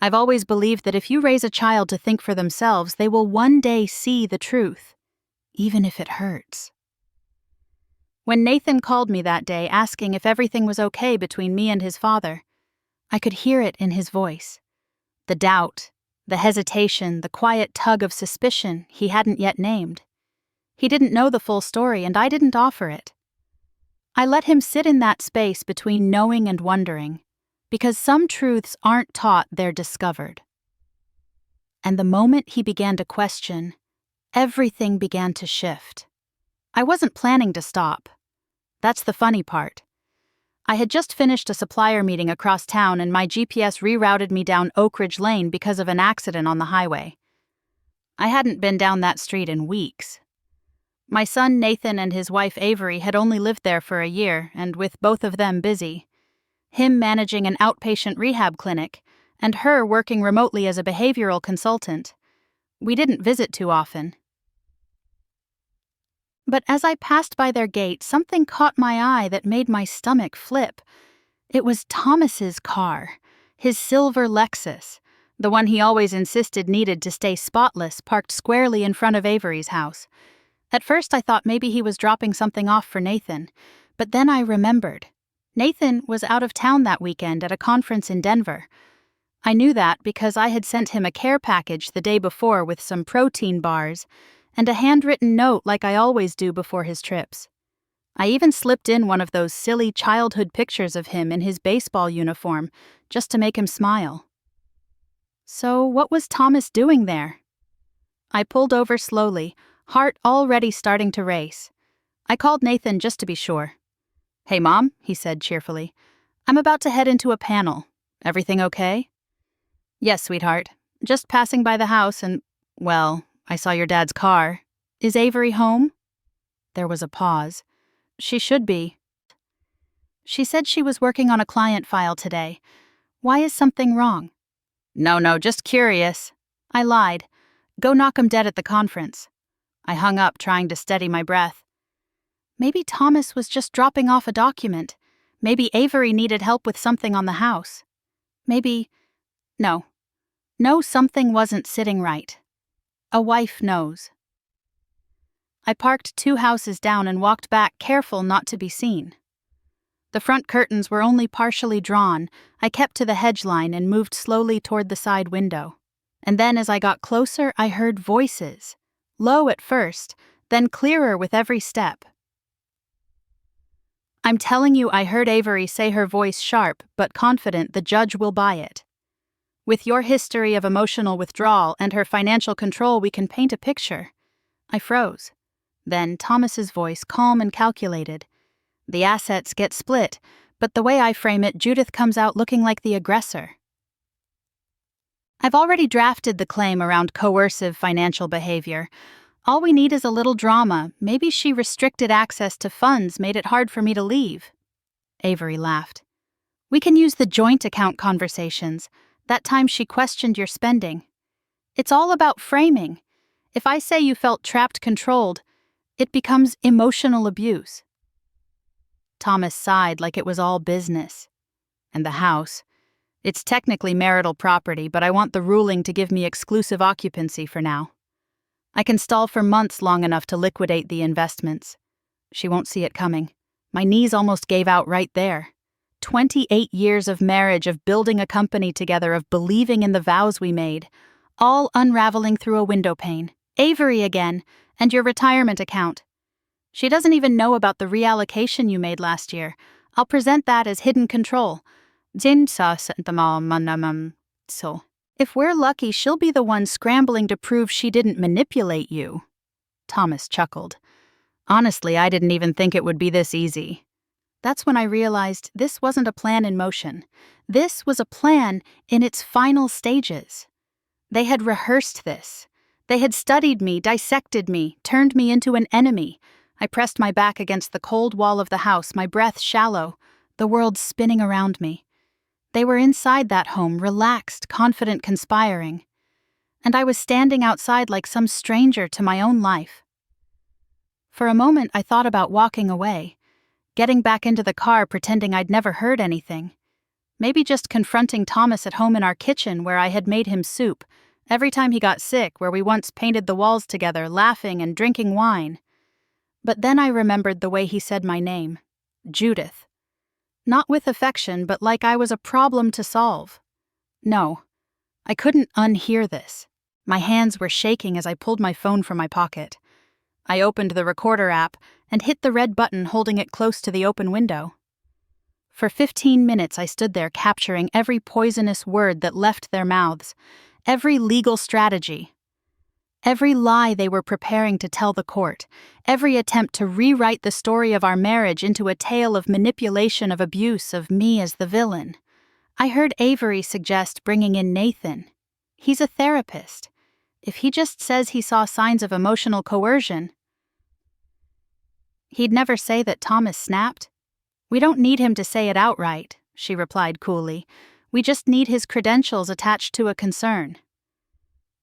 I've always believed that if you raise a child to think for themselves, they will one day see the truth, even if it hurts. When Nathan called me that day asking if everything was okay between me and his father, I could hear it in his voice. The doubt, the hesitation, the quiet tug of suspicion he hadn't yet named. He didn't know the full story, and I didn't offer it. I let him sit in that space between knowing and wondering, because some truths aren't taught, they're discovered. And the moment he began to question, everything began to shift. I wasn't planning to stop. That's the funny part. I had just finished a supplier meeting across town, and my GPS rerouted me down Oak Ridge Lane because of an accident on the highway. I hadn't been down that street in weeks. My son Nathan and his wife Avery had only lived there for a year, and with both of them busy, him managing an outpatient rehab clinic, and her working remotely as a behavioral consultant, we didn't visit too often. But as I passed by their gate, something caught my eye that made my stomach flip. It was Thomas's car, his silver Lexus, the one he always insisted needed to stay spotless, parked squarely in front of Avery's house. At first I thought maybe he was dropping something off for Nathan, but then I remembered. Nathan was out of town that weekend at a conference in Denver. I knew that because I had sent him a care package the day before with some protein bars and a handwritten note like I always do before his trips. I even slipped in one of those silly childhood pictures of him in his baseball uniform just to make him smile. So what was Thomas doing there? I pulled over slowly, heart already starting to race. I called Nathan just to be sure. "Hey, Mom," he said cheerfully. "I'm about to head into a panel. Everything okay?" "Yes, sweetheart. Just passing by the house and, well, I saw your dad's car. Is Avery home?" There was a pause. "She should be." "She said she was working on a client file today. Why is something wrong?" No, just curious." I lied. "Go knock 'em dead at the conference." I hung up, trying to steady my breath. Maybe Thomas was just dropping off a document. Maybe Avery needed help with something on the house. Maybe... No, something wasn't sitting right. A wife knows. I parked 2 houses down and walked back, careful not to be seen. The front curtains were only partially drawn. I kept to the hedge line and moved slowly toward the side window. And then as I got closer, I heard voices. Low at first, then clearer with every step. I'm telling you, I heard Avery say, her voice sharp but confident, "The judge will buy it. With your history of emotional withdrawal and her financial control, we can paint a picture." I froze. Then Thomas's voice, calm and calculated. "The assets get split, but the way I frame it, Judith comes out looking like the aggressor." I've already drafted the claim around coercive financial behavior. All we need is a little drama. Maybe she restricted access to funds, made it hard for me to leave. Avery laughed. "We can use the joint account conversations. That time she questioned your spending. It's all about framing. If I say you felt trapped, controlled, it becomes emotional abuse." Thomas sighed like it was all business. "And the house. It's technically marital property, but I want the ruling to give me exclusive occupancy for now. I can stall for months long enough to liquidate the investments. She won't see it coming. My knees almost gave out right there. 28 years of marriage, of building a company together, of believing in the vows we made, all unraveling through a window pane. Avery again, and your retirement account. She doesn't even know about the reallocation you made last year. I'll present that as hidden control. So, if we're lucky, she'll be the one scrambling to prove she didn't manipulate you." Thomas chuckled. "Honestly, I didn't even think it would be this easy." That's when I realized this wasn't a plan in motion. This was a plan in its final stages. They had rehearsed this. They had studied me, dissected me, turned me into an enemy. I pressed my back against the cold wall of the house, my breath shallow, the world spinning around me. They were inside that home, relaxed, confident, conspiring. And I was standing outside like some stranger to my own life. For a moment, I thought about walking away, getting back into the car, pretending I'd never heard anything. Maybe just confronting Thomas at home in our kitchen where I had made him soup, every time he got sick, where we once painted the walls together, laughing and drinking wine. But then I remembered the way he said my name, Judith. Not with affection, but like I was a problem to solve. No, I couldn't unhear this. My hands were shaking as I pulled my phone from my pocket. I opened the recorder app and hit the red button, holding it close to the open window. For 15 minutes I stood there capturing every poisonous word that left their mouths, every legal strategy, every lie they were preparing to tell the court, every attempt to rewrite the story of our marriage into a tale of manipulation, of abuse, of me as the villain. I heard Avery suggest bringing in Nathan. He's a therapist. If he just says he saw signs of emotional coercion, he'd never say that Thomas snapped. We don't need him to say it outright, she replied coolly. We just need his credentials attached to a concern.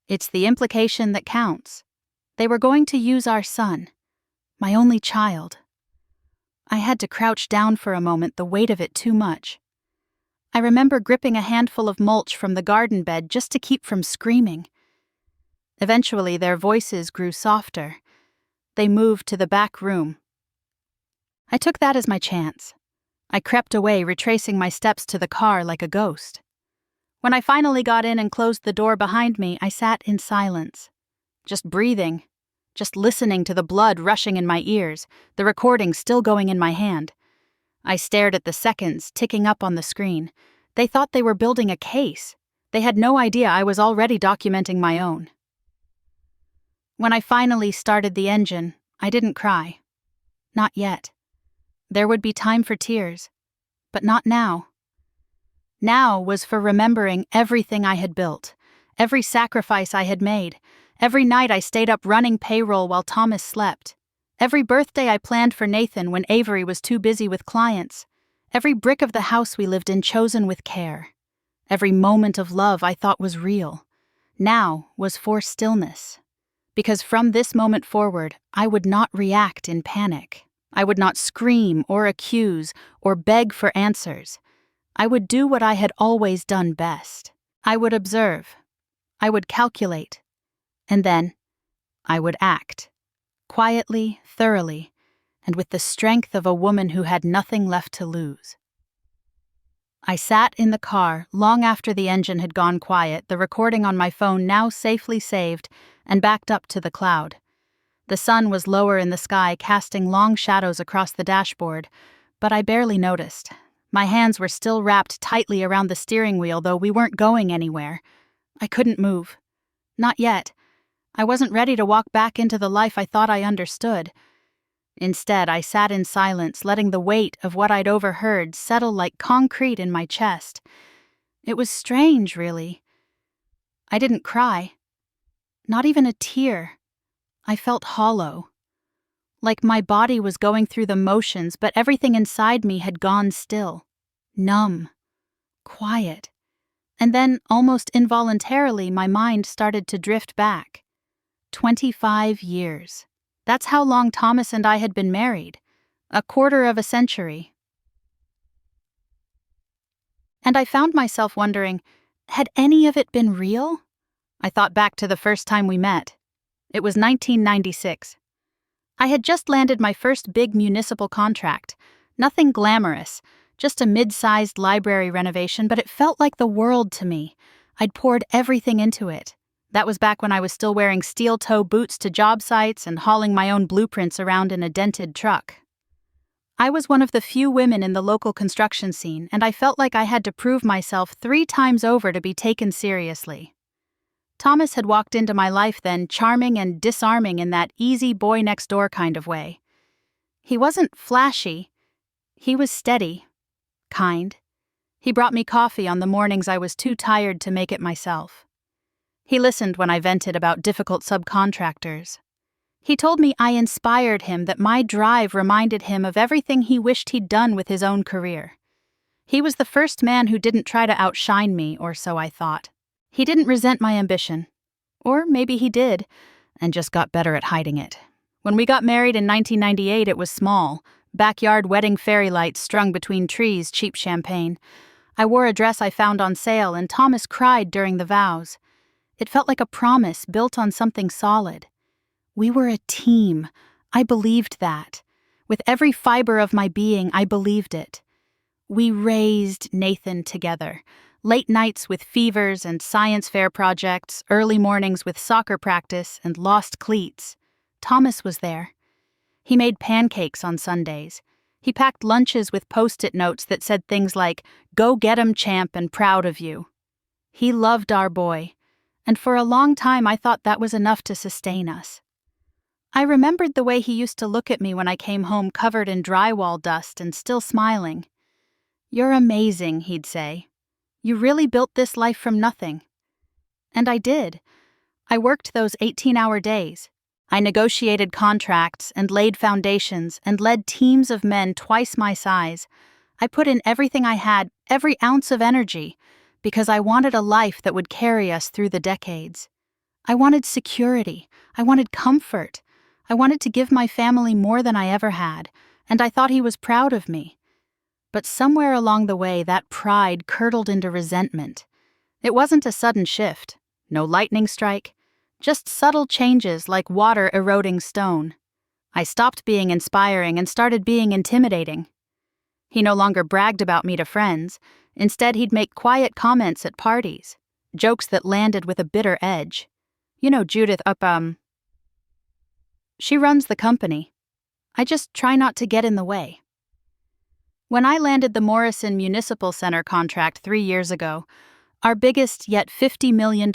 It's the implication that counts. They were going to use our son, my only child. I had to crouch down for a moment, the weight of it too much. I remember gripping a handful of mulch from the garden bed just to keep from screaming. Eventually, their voices grew softer. They moved to the back room. I took that as my chance. I crept away, retracing my steps to the car like a ghost. When I finally got in and closed the door behind me, I sat in silence, just breathing, just listening to the blood rushing in my ears, the recording still going in my hand. I stared at the seconds ticking up on the screen. They thought they were building a case. They had no idea I was already documenting my own. When I finally started the engine, I didn't cry. Not yet. There would be time for tears, but not now. Now was for remembering everything I had built, every sacrifice I had made, every night I stayed up running payroll while Thomas slept, every birthday I planned for Nathan when Avery was too busy with clients, every brick of the house we lived in chosen with care, every moment of love I thought was real. Now was for stillness, because from this moment forward, I would not react in panic. I would not scream or accuse or beg for answers. I would do what I had always done best. I would observe. I would calculate. And then I would act. Quietly, thoroughly, and with the strength of a woman who had nothing left to lose. I sat in the car long after the engine had gone quiet, the recording on my phone now safely saved and backed up to the cloud. The sun was lower in the sky, casting long shadows across the dashboard, but I barely noticed. My hands were still wrapped tightly around the steering wheel, though we weren't going anywhere. I couldn't move. Not yet. I wasn't ready to walk back into the life I thought I understood. Instead, I sat in silence, letting the weight of what I'd overheard settle like concrete in my chest. It was strange, really. I didn't cry. Not even a tear. I felt hollow. Like my body was going through the motions, but everything inside me had gone still. Numb. Quiet. And then, almost involuntarily, my mind started to drift back. 25 years. That's how long Thomas and I had been married. A quarter of a century. And I found myself wondering, had any of it been real? I thought back to the first time we met. It was 1996. I had just landed my first big municipal contract. Nothing glamorous, just a mid-sized library renovation, but it felt like the world to me. I'd poured everything into it. That was back when I was still wearing steel-toe boots to job sites and hauling my own blueprints around in a dented truck. I was one of the few women in the local construction scene, and I felt like I had to prove myself 3 times over to be taken seriously. Thomas had walked into my life then, charming and disarming in that easy boy-next-door kind of way. He wasn't flashy. He was steady, kind. He brought me coffee on the mornings I was too tired to make it myself. He listened when I vented about difficult subcontractors. He told me I inspired him, that my drive reminded him of everything he wished he'd done with his own career. He was the first man who didn't try to outshine me, or so I thought. He didn't resent my ambition. Or maybe he did, and just got better at hiding it. When we got married in 1998, it was small. Backyard wedding fairy lights strung between trees, cheap champagne. I wore a dress I found on sale, and Thomas cried during the vows. It felt like a promise built on something solid. We were a team. I believed that. With every fiber of my being, I believed it. We raised Nathan together. Late nights with fevers and science fair projects, early mornings with soccer practice and lost cleats. Thomas was there. He made pancakes on Sundays. He packed lunches with Post-it notes that said things like, "Go get 'em, champ, and proud of you." He loved our boy, and for a long time I thought that was enough to sustain us. I remembered the way he used to look at me when I came home covered in drywall dust and still smiling. "You're amazing," he'd say. "You really built this life from nothing." And I did. I worked those 18-hour days. I negotiated contracts and laid foundations and led teams of men twice my size. I put in everything I had, every ounce of energy, because I wanted a life that would carry us through the decades. I wanted security. I wanted comfort. I wanted to give my family more than I ever had, and I thought he was proud of me. But somewhere along the way, that pride curdled into resentment. It wasn't a sudden shift, no lightning strike, just subtle changes like water eroding stone. I stopped being inspiring and started being intimidating. He no longer bragged about me to friends. Instead, he'd make quiet comments at parties, jokes that landed with a bitter edge. "You know Judith she runs the company. I just try not to get in the way." When I landed the Morrison Municipal Center contract 3 years ago, our biggest yet $50 million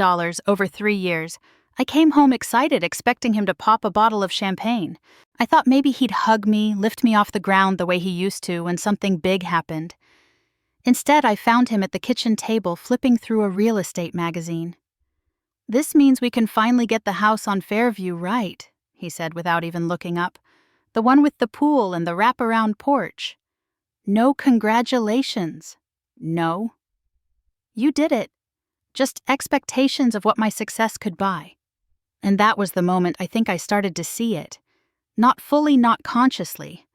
over 3 years, I came home excited, expecting him to pop a bottle of champagne. I thought maybe he'd hug me, lift me off the ground the way he used to when something big happened. Instead, I found him at the kitchen table flipping through a real estate magazine. "This means we can finally get the house on Fairview right," he said without even looking up. "The one with the pool and the wraparound porch." "No congratulations." "No. You did it. Just expectations of what my success could buy." And that was the moment I think I started to see it. Not fully, not consciously.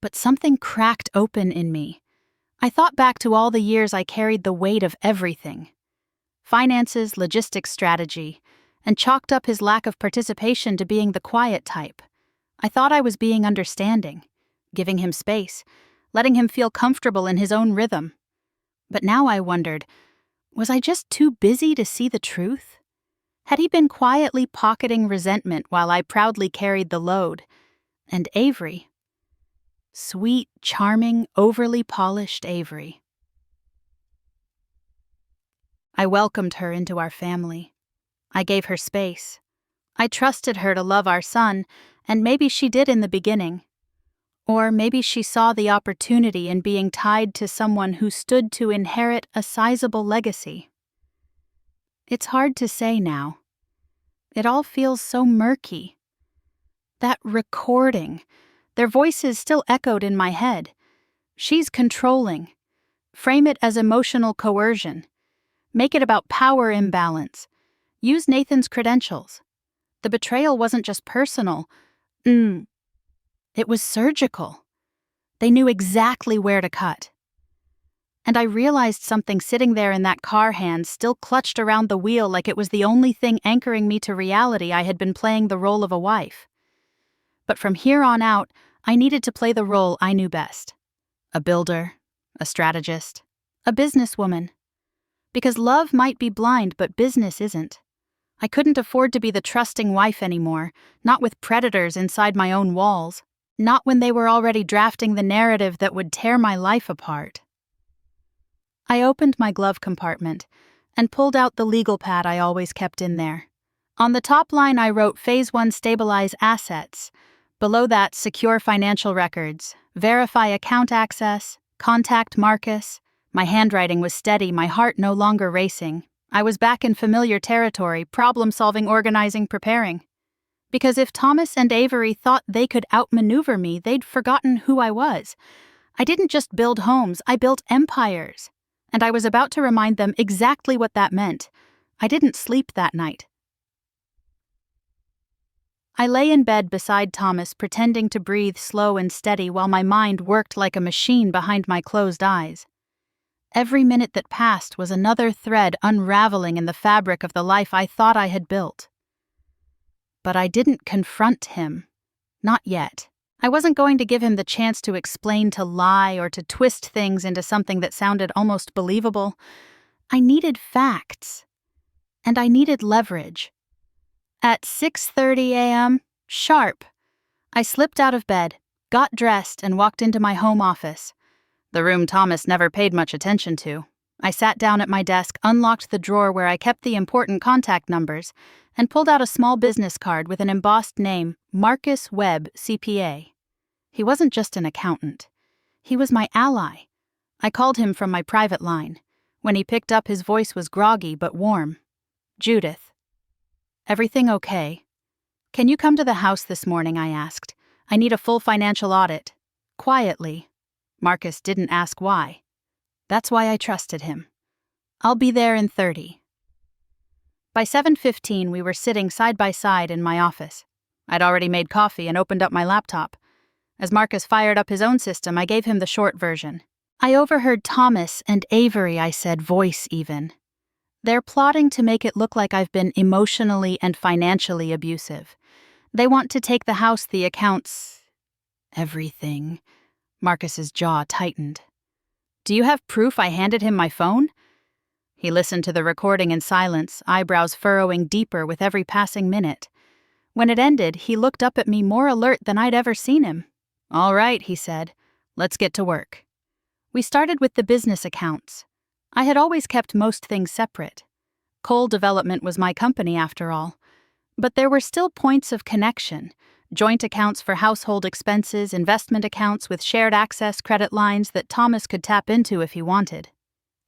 But something cracked open in me. I thought back to all the years I carried the weight of everything. Finances, logistics, strategy, and chalked up his lack of participation to being the quiet type. I thought I was being understanding, giving him space, letting him feel comfortable in his own rhythm. But now I wondered, was I just too busy to see the truth? Had he been quietly pocketing resentment while I proudly carried the load? And Avery? Sweet, charming, overly polished Avery. I welcomed her into our family. I gave her space. I trusted her to love our son, and maybe she did in the beginning. Or maybe she saw the opportunity in being tied to someone who stood to inherit a sizable legacy. It's hard to say now. It all feels so murky. That recording, their voices still echoed in my head. She's controlling. Frame it as emotional coercion. Make it about power imbalance. Use Nathan's credentials. The betrayal wasn't just personal. It was surgical. They knew exactly where to cut. And I realized something sitting there in that car hand, still clutched around the wheel like it was the only thing anchoring me to reality. I had been playing the role of a wife. But from here on out, I needed to play the role I knew best. A builder, a strategist, a businesswoman. Because love might be blind, but business isn't. I couldn't afford to be the trusting wife anymore, not with predators inside my own walls, not when they were already drafting the narrative that would tear my life apart. I opened my glove compartment and pulled out the legal pad I always kept in there. On the top line I wrote Phase 1 Stabilize Assets. Below that, secure financial records, verify account access, contact Marcus. My handwriting was steady, my heart no longer racing. I was back in familiar territory, problem-solving, organizing, preparing. Because if Thomas and Avery thought they could outmaneuver me, they'd forgotten who I was. I didn't just build homes, I built empires. And I was about to remind them exactly what that meant. I didn't sleep that night. I lay in bed beside Thomas, pretending to breathe slow and steady while my mind worked like a machine behind my closed eyes. Every minute that passed was another thread unraveling in the fabric of the life I thought I had built. But I didn't confront him. Not yet. I wasn't going to give him the chance to explain, to lie, or to twist things into something that sounded almost believable. I needed facts. And I needed leverage. At 6:30 a.m., sharp, I slipped out of bed, got dressed, and walked into my home office. The room Thomas never paid much attention to. I sat down at my desk, unlocked the drawer where I kept the important contact numbers, and pulled out a small business card with an embossed name, Marcus Webb, CPA. He wasn't just an accountant. He was my ally. I called him from my private line. When he picked up, his voice was groggy but warm. "Judith." "Everything okay?" "Can you come to the house this morning?" I asked. "I need a full financial audit." Quietly. Marcus didn't ask why. That's why I trusted him. "I'll be there in 30. By 7:15, we were sitting side by side in my office. I'd already made coffee and opened up my laptop. As Marcus fired up his own system, I gave him the short version. "I overheard Thomas and Avery," I said, voice even. "They're plotting to make it look like I've been emotionally and financially abusive. They want to take the house, the accounts, everything." Marcus's jaw tightened. "Do you have proof I handed him my phone?" He listened to the recording in silence, eyebrows furrowing deeper with every passing minute. When it ended, he looked up at me more alert than I'd ever seen him. "All right," he said. "Let's get to work." We started with the business accounts. I had always kept most things separate. Coal Development was my company, after all. But there were still points of connection. Joint accounts for household expenses, investment accounts with shared access credit lines that Thomas could tap into if he wanted.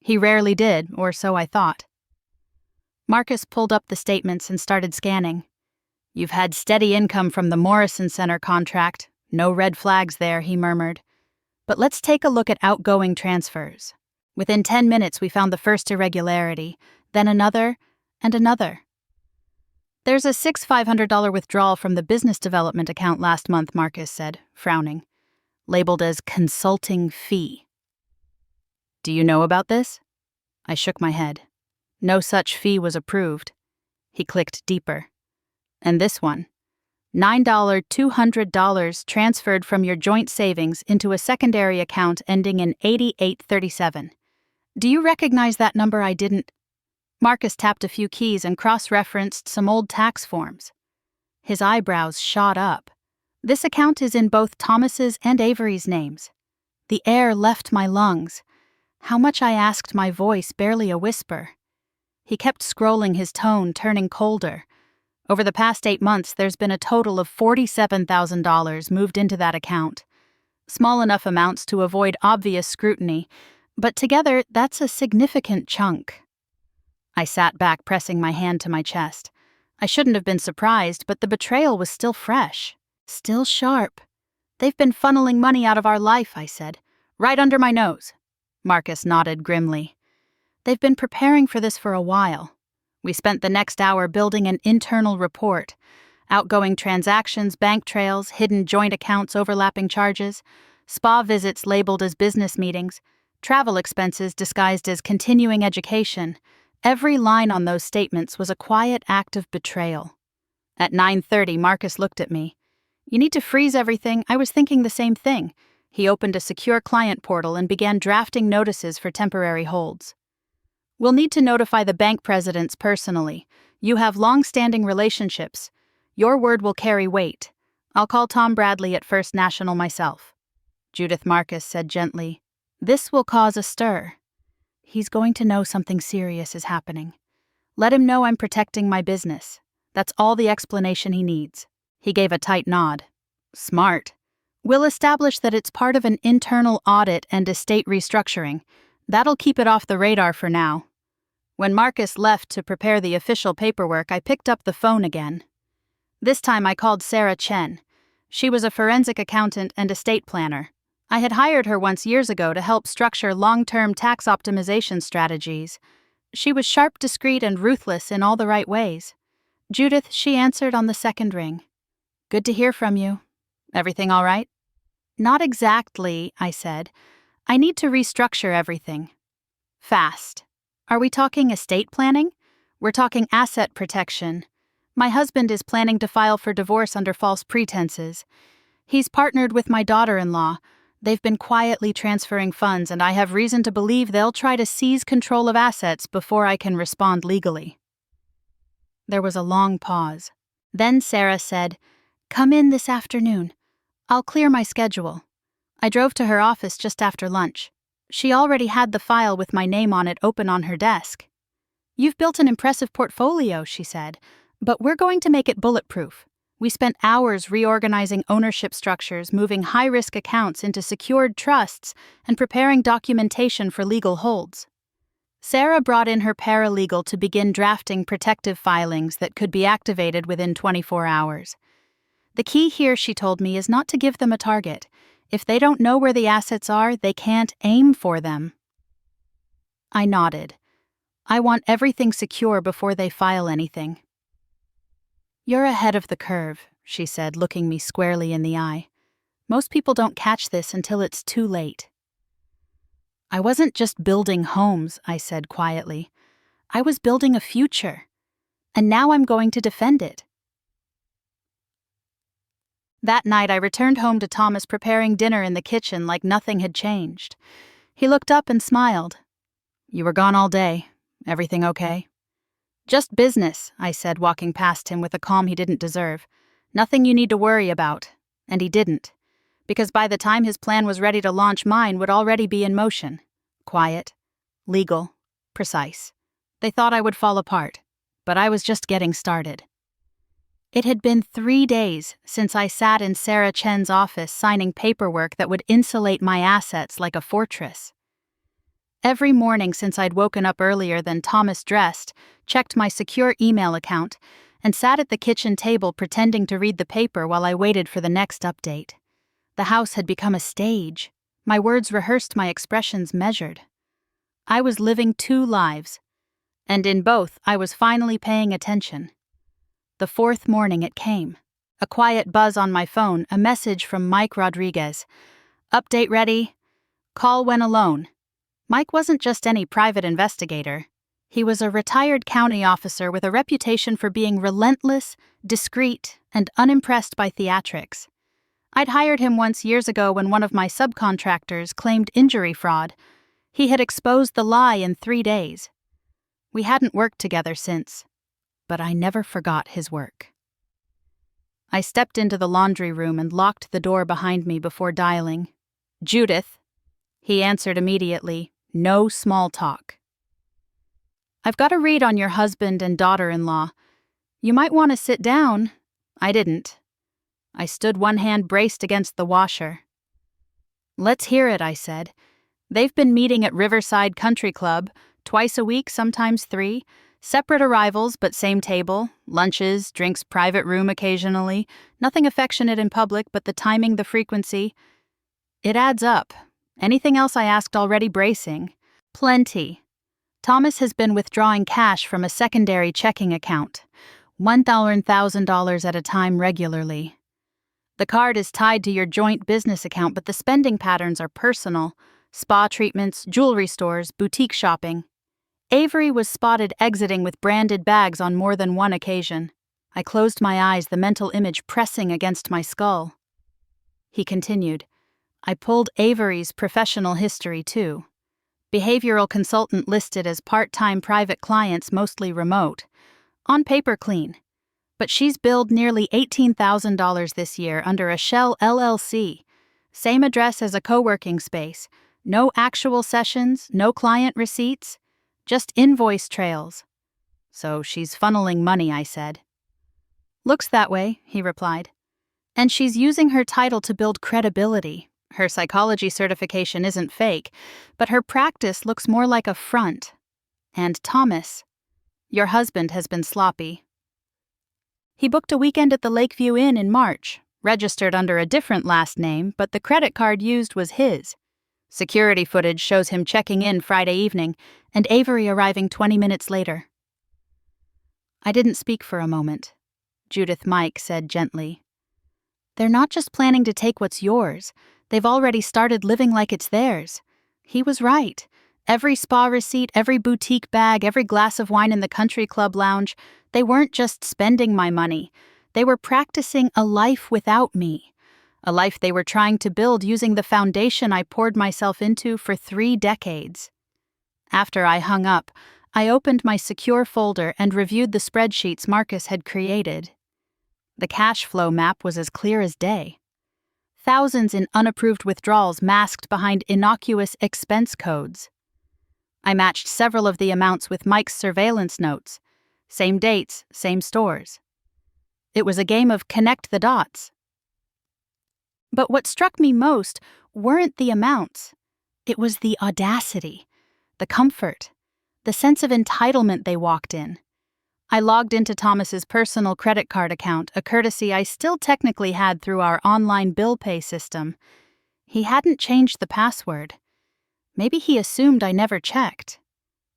He rarely did, or so I thought. Marcus pulled up the statements and started scanning. "You've had steady income from the Morrison Center contract. No red flags there," he murmured. "But let's take a look at outgoing transfers." Within 10 minutes, we found the first irregularity, then another, and another. "There's a $6,500 withdrawal from the business development account last month," Marcus said, frowning. "Labeled as consulting fee." "Do you know about this?" I shook my head. No such fee was approved. He clicked deeper. "And this one. $9,200 transferred from your joint savings into a secondary account ending in 8837. Do you recognize that number I didn't?" Marcus tapped a few keys and cross-referenced some old tax forms. His eyebrows shot up. "This account is in both Thomas's and Avery's names." The air left my lungs. How much I asked, my voice barely a whisper. He kept scrolling, his tone turning colder. "Over the past 8 months, there's been a total of $47,000 moved into that account. Small enough amounts to avoid obvious scrutiny, but together, that's a significant chunk." I sat back, pressing my hand to my chest. I shouldn't have been surprised, but the betrayal was still fresh, still sharp. "They've been funneling money out of our life," I said. "Right under my nose." Marcus nodded grimly. "They've been preparing for this for a while." We spent the next hour building an internal report. Outgoing transactions, bank trails, hidden joint accounts, overlapping charges, spa visits labeled as business meetings, travel expenses disguised as continuing education. Every line on those statements was a quiet act of betrayal. At 9:30, Marcus looked at me. "You need to freeze everything." I was thinking the same thing. He opened a secure client portal and began drafting notices for temporary holds. "We'll need to notify the bank presidents personally. You have long-standing relationships. Your word will carry weight. I'll call Tom Bradley at First National myself." Judith, Marcus said gently, "This will cause a stir. He's going to know something serious is happening. Let him know I'm protecting my business. That's all the explanation he needs." He gave a tight nod. "Smart. We'll establish that it's part of an internal audit and estate restructuring. That'll keep it off the radar for now." When Marcus left to prepare the official paperwork, I picked up the phone again. This time I called Sarah Chen. She was a forensic accountant and estate planner. I had hired her once years ago to help structure long-term tax optimization strategies. She was sharp, discreet, and ruthless in all the right ways. "Judith," she answered on the second ring. "Good to hear from you. Everything all right?" "Not exactly," I said. "I need to restructure everything." Fast. Are we talking estate planning? We're talking asset protection. My husband is planning to file for divorce under false pretenses. He's partnered with my daughter-in-law. They've been quietly transferring funds, and I have reason to believe they'll try to seize control of assets before I can respond legally. There was a long pause. Then Sarah said, "Come in this afternoon. I'll clear my schedule." I drove to her office just after lunch. She already had the file with my name on it open on her desk. "You've built an impressive portfolio," she said, "but we're going to make it bulletproof." We spent hours reorganizing ownership structures, moving high-risk accounts into secured trusts, and preparing documentation for legal holds. Sarah brought in her paralegal to begin drafting protective filings that could be activated within 24 hours. The key here, she told me, is not to give them a target. If they don't know where the assets are, they can't aim for them. I nodded. I want everything secure before they file anything. "You're ahead of the curve," she said, looking me squarely in the eye. "Most people don't catch this until it's too late." "I wasn't just building homes," I said quietly. "I was building a future. And now I'm going to defend it." That night I returned home to Thomas preparing dinner in the kitchen like nothing had changed. He looked up and smiled. "You were gone all day. Everything okay?" "Just business," I said, walking past him with a calm he didn't deserve. "Nothing you need to worry about." And he didn't. Because by the time his plan was ready to launch, mine would already be in motion. Quiet, legal, precise. They thought I would fall apart, but I was just getting started. It had been 3 days since I sat in Sarah Chen's office signing paperwork that would insulate my assets like a fortress. Every morning since I'd woken up earlier than Thomas dressed, checked my secure email account, and sat at the kitchen table pretending to read the paper while I waited for the next update. The house had become a stage. My words rehearsed, my expressions measured. I was living 2 lives, and in both I was finally paying attention. The 4th morning it came. A quiet buzz on my phone, a message from Mike Rodriguez. "Update ready. Call when alone." Mike wasn't just any private investigator. He was a retired county officer with a reputation for being relentless, discreet, and unimpressed by theatrics. I'd hired him once years ago when one of my subcontractors claimed injury fraud. He had exposed the lie in 3 days. We hadn't worked together since, but I never forgot his work. I stepped into the laundry room and locked the door behind me before dialing. "Judith." He answered immediately. No small talk. "I've got a read on your husband and daughter-in-law. You might want to sit down." I didn't. I stood, one hand braced against the washer. "Let's hear it," I said. "They've been meeting at Riverside Country Club, twice a week, sometimes 3, separate arrivals but same table, lunches, drinks, private room occasionally, nothing affectionate in public but the timing, the frequency. It adds up. Anything else I asked already bracing? Plenty. Thomas has been withdrawing cash from a secondary checking account, $1,000 at a time regularly. The card is tied to your joint business account, but the spending patterns are personal. Spa treatments, jewelry stores, boutique shopping. Avery was spotted exiting with branded bags on more than one occasion. I closed my eyes, the mental image pressing against my skull. He continued. I pulled Avery's professional history, too. Behavioral consultant listed as part-time private clients, mostly remote. On paper clean. But she's billed nearly $18,000 this year under a shell LLC. Same address as a co-working space. No actual sessions, no client receipts, just invoice trails. So she's funneling money, I said. Looks that way, he replied. And she's using her title to build credibility. Her psychology certification isn't fake, but her practice looks more like a front. And Thomas, your husband has been sloppy. He booked a weekend at the Lakeview Inn in March, registered under a different last name, but the credit card used was his. Security footage shows him checking in Friday evening and Avery arriving 20 minutes later. I didn't speak for a moment. Judith Mike said gently, "They're not just planning to take what's yours. They've already started living like it's theirs." He was right. Every spa receipt, every boutique bag, every glass of wine in the country club lounge, they weren't just spending my money. They were practicing a life without me. A life they were trying to build using the foundation I poured myself into for 3 decades. After I hung up, I opened my secure folder and reviewed the spreadsheets Marcus had created. The cash flow map was as clear as day. Thousands in unapproved withdrawals masked behind innocuous expense codes. I matched several of the amounts with Mike's surveillance notes. Same dates, same stores. It was a game of connect the dots. But what struck me most weren't the amounts. It was the audacity, the comfort, the sense of entitlement they walked in. I logged into Thomas's personal credit card account, a courtesy I still technically had through our online bill pay system. He hadn't changed the password. Maybe he assumed I never checked.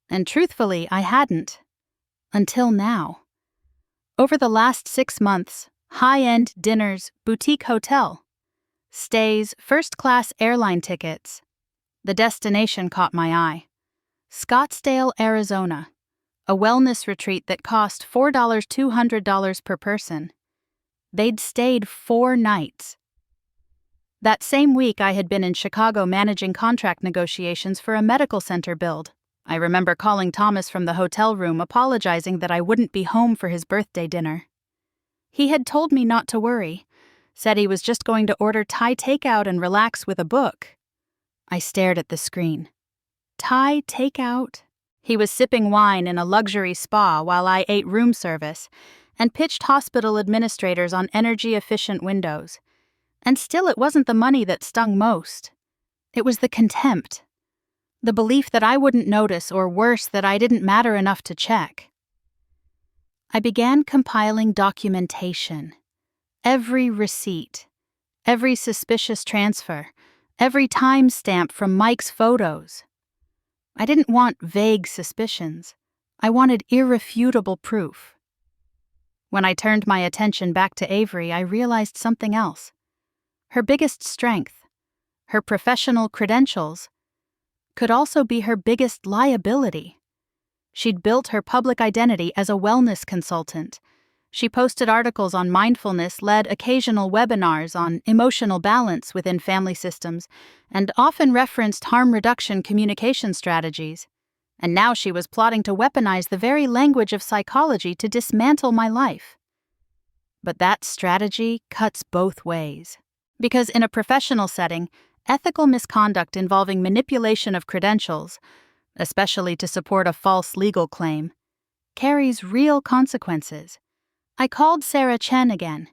And truthfully, I hadn't. Until now. Over the last 6 months, high-end dinners, boutique hotel, stays, first-class airline tickets. The destination caught my eye. Scottsdale, Arizona. A wellness retreat that cost $200 per person. They'd stayed 4 nights. That same week, I had been in Chicago managing contract negotiations for a medical center build. I remember calling Thomas from the hotel room apologizing that I wouldn't be home for his birthday dinner. He had told me not to worry, said he was just going to order Thai takeout and relax with a book. I stared at the screen. Thai takeout? He was sipping wine in a luxury spa while I ate room service and pitched hospital administrators on energy-efficient windows. And still it wasn't the money that stung most. It was the contempt. The belief that I wouldn't notice, or worse, that I didn't matter enough to check. I began compiling documentation. Every receipt, every suspicious transfer, every timestamp from Mike's photos. I didn't want vague suspicions. I wanted irrefutable proof. When I turned my attention back to Avery, I realized something else. Her biggest strength, her professional credentials, could also be her biggest liability. She'd built her public identity as a wellness consultant. She posted articles on mindfulness, led occasional webinars on emotional balance within family systems, and often referenced harm reduction communication strategies. And now she was plotting to weaponize the very language of psychology to dismantle my life. But that strategy cuts both ways. Because in a professional setting, ethical misconduct involving manipulation of credentials, especially to support a false legal claim, carries real consequences. I called Sarah Chen again.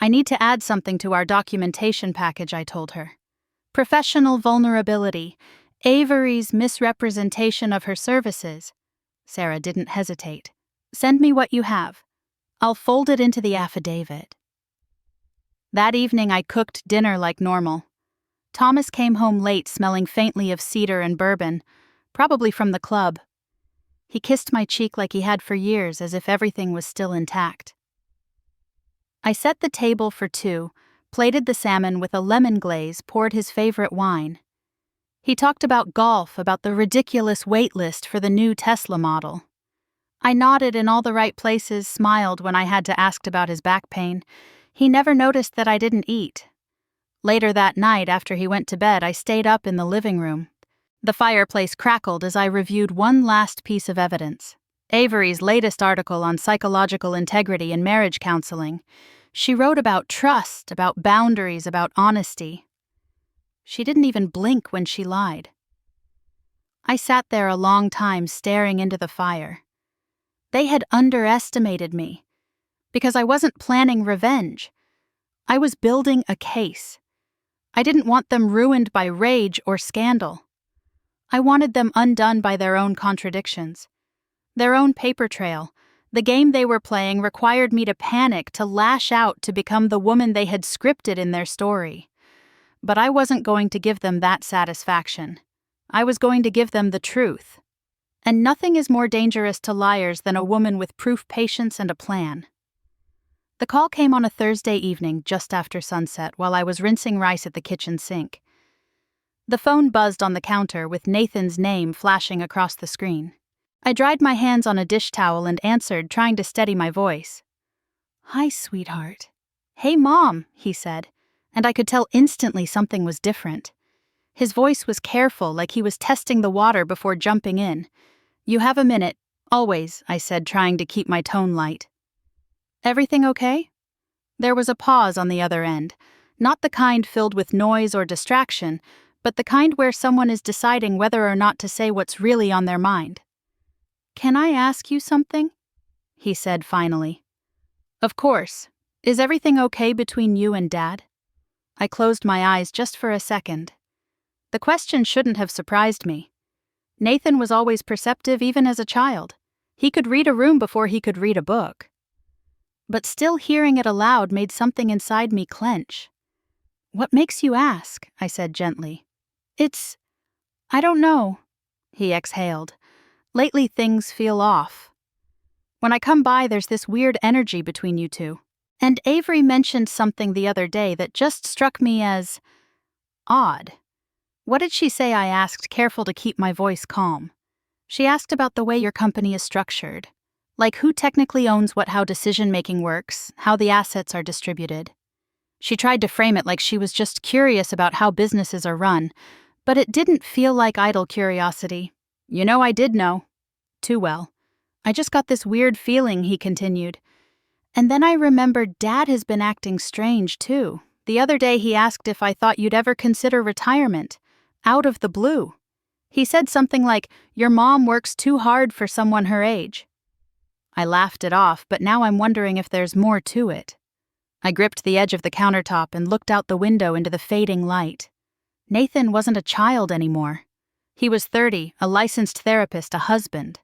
I need to add something to our documentation package, I told her. Professional vulnerability, Avery's misrepresentation of her services. Sarah didn't hesitate. Send me what you have. I'll fold it into the affidavit. That evening I cooked dinner like normal. Thomas came home late smelling faintly of cedar and bourbon, probably from the club. He kissed my cheek like he had for years, as if everything was still intact. I set the table for 2, plated the salmon with a lemon glaze, poured his favorite wine. He talked about golf, about the ridiculous wait list for the new Tesla model. I nodded in all the right places, smiled when I had to ask about his back pain. He never noticed that I didn't eat. Later that night, after he went to bed, I stayed up in the living room. The fireplace crackled as I reviewed one last piece of evidence. Avery's latest article on psychological integrity in marriage counseling. She wrote about trust, about boundaries, about honesty. She didn't even blink when she lied. I sat there a long time staring into the fire. They had underestimated me. Because I wasn't planning revenge. I was building a case. I didn't want them ruined by rage or scandal. I wanted them undone by their own contradictions. Their own paper trail. The game they were playing required me to panic, to lash out, to become the woman they had scripted in their story. But I wasn't going to give them that satisfaction. I was going to give them the truth. And nothing is more dangerous to liars than a woman with proof, patience, and a plan. The call came on a Thursday evening just after sunset while I was rinsing rice at the kitchen sink. The phone buzzed on the counter with Nathan's name flashing across the screen. I dried my hands on a dish towel and answered, trying to steady my voice. "Hi, sweetheart." "Hey, Mom," he said, and I could tell instantly something was different. His voice was careful, like he was testing the water before jumping in. "You have a minute, always," I said, trying to keep my tone light. "Everything okay?" There was a pause on the other end, not the kind filled with noise or distraction, but the kind where someone is deciding whether or not to say what's really on their mind. "Can I ask you something?" he said finally. "Of course. Is everything okay between you and Dad?" I closed my eyes just for a second. The question shouldn't have surprised me. Nathan was always perceptive even as a child. He could read a room before he could read a book. But still hearing it aloud made something inside me clench. "What makes you ask?" I said gently. I don't know," he exhaled. "Lately things feel off. When I come by, there's this weird energy between you two. And Avery mentioned something the other day that just struck me as odd." "What did she say?" I asked, careful to keep my voice calm. "She asked about the way your company is structured. Like who technically owns what, how decision-making works, how the assets are distributed." She tried to frame it like she was just curious about how businesses are run, but it didn't feel like idle curiosity. "You know, I did know. Too well. I just got this weird feeling," he continued. "And then I remembered Dad has been acting strange, too. The other day he asked if I thought you'd ever consider retirement. Out of the blue. He said something like, 'Your mom works too hard for someone her age.'" I laughed it off, but now I'm wondering if there's more to it. I gripped the edge of the countertop and looked out the window into the fading light. Nathan wasn't a child anymore. He was 30, a licensed therapist, a husband.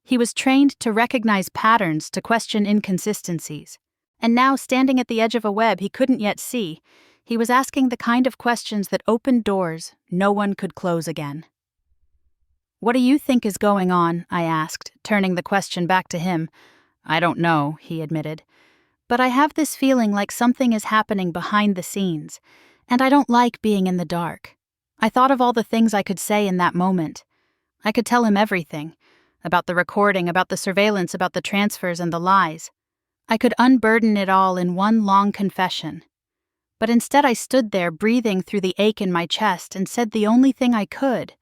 He was trained to recognize patterns, to question inconsistencies. And now, standing at the edge of a web he couldn't yet see, he was asking the kind of questions that opened doors no one could close again. "What do you think is going on?" I asked, turning the question back to him. "I don't know," he admitted. "But I have this feeling like something is happening behind the scenes, and I don't like being in the dark." I thought of all the things I could say in that moment. I could tell him everything. About the recording, about the surveillance, about the transfers and the lies. I could unburden it all in one long confession. But instead I stood there, breathing through the ache in my chest, and said the only thing I could.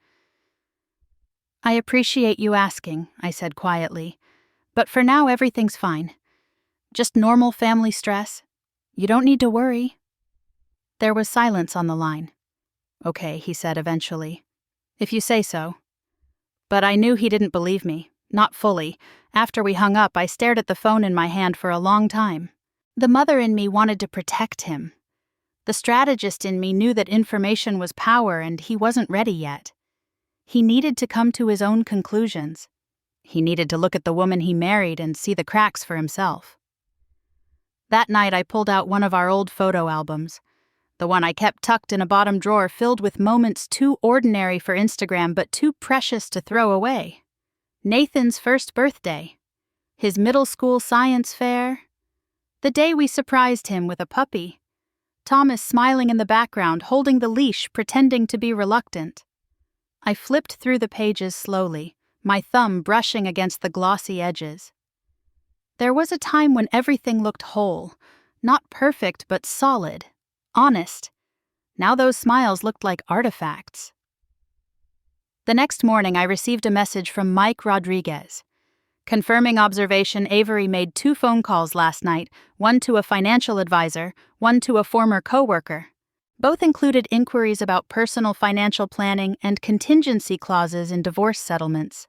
"I appreciate you asking," I said quietly. "But for now everything's fine. Just normal family stress. You don't need to worry." There was silence on the line. "Okay," he said eventually. "If you say so." But I knew he didn't believe me. Not fully. After we hung up, I stared at the phone in my hand for a long time. The mother in me wanted to protect him. The strategist in me knew that information was power and he wasn't ready yet. He needed to come to his own conclusions. He needed to look at the woman he married and see the cracks for himself. That night I pulled out one of our old photo albums. The one I kept tucked in a bottom drawer, filled with moments too ordinary for Instagram but too precious to throw away. Nathan's first birthday. His middle school science fair. The day we surprised him with a puppy. Thomas smiling in the background, holding the leash, pretending to be reluctant. I flipped through the pages slowly, my thumb brushing against the glossy edges. There was a time when everything looked whole, not perfect but solid. Honest. Now those smiles looked like artifacts. The next morning I received a message from Mike Rodriguez. Confirming observation, Avery made 2 phone calls last night, one to a financial advisor, one to a former coworker. Both included inquiries about personal financial planning and contingency clauses in divorce settlements.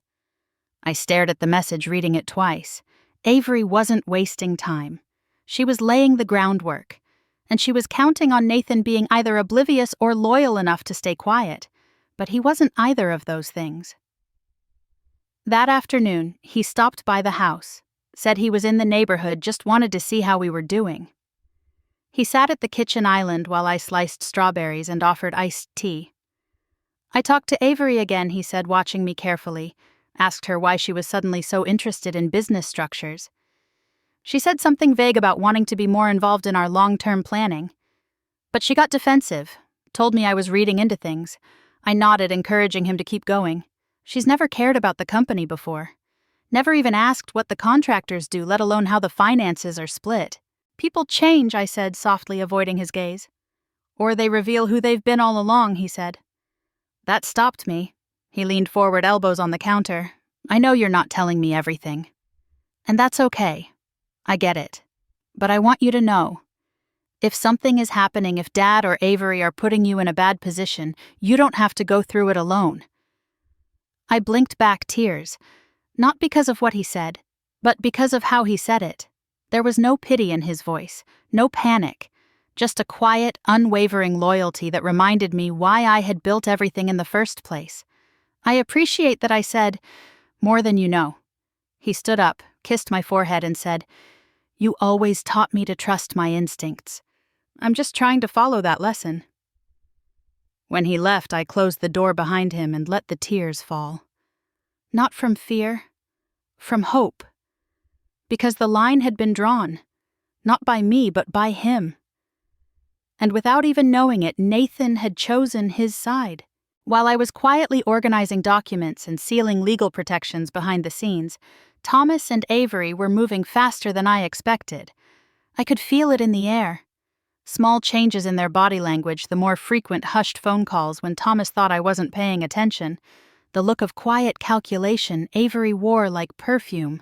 I stared at the message, reading it twice. Avery wasn't wasting time. She was laying the groundwork. And she was counting on Nathan being either oblivious or loyal enough to stay quiet, but he wasn't either of those things. That afternoon, he stopped by the house, said he was in the neighborhood, just wanted to see how we were doing. He sat at the kitchen island while I sliced strawberries and offered iced tea. "I talked to Avery again," he said, watching me carefully, asked her why she was suddenly so interested in business structures. She said something vague about wanting to be more involved in our long-term planning. But she got defensive, told me I was reading into things. I nodded, encouraging him to keep going. She's never cared about the company before. Never even asked what the contractors do, let alone how the finances are split. People change, I said, softly avoiding his gaze. Or they reveal who they've been all along, he said. That stopped me. He leaned forward, elbows on the counter. I know you're not telling me everything. And that's okay. I get it. But I want you to know, if something is happening, if Dad or Avery are putting you in a bad position, you don't have to go through it alone. I blinked back tears, not because of what he said, but because of how he said it. There was no pity in his voice, no panic, just a quiet, unwavering loyalty that reminded me why I had built everything in the first place. I appreciate that I said, more than you know. He stood up, kissed my forehead, and said, You always taught me to trust my instincts. I'm just trying to follow that lesson. When he left, I closed the door behind him and let the tears fall. Not from fear, from hope. Because the line had been drawn, not by me, but by him. And without even knowing it, Nathan had chosen his side. While I was quietly organizing documents and sealing legal protections behind the scenes, Thomas and Avery were moving faster than I expected. I could feel it in the air. Small changes in their body language, the more frequent hushed phone calls when Thomas thought I wasn't paying attention, the look of quiet calculation Avery wore like perfume.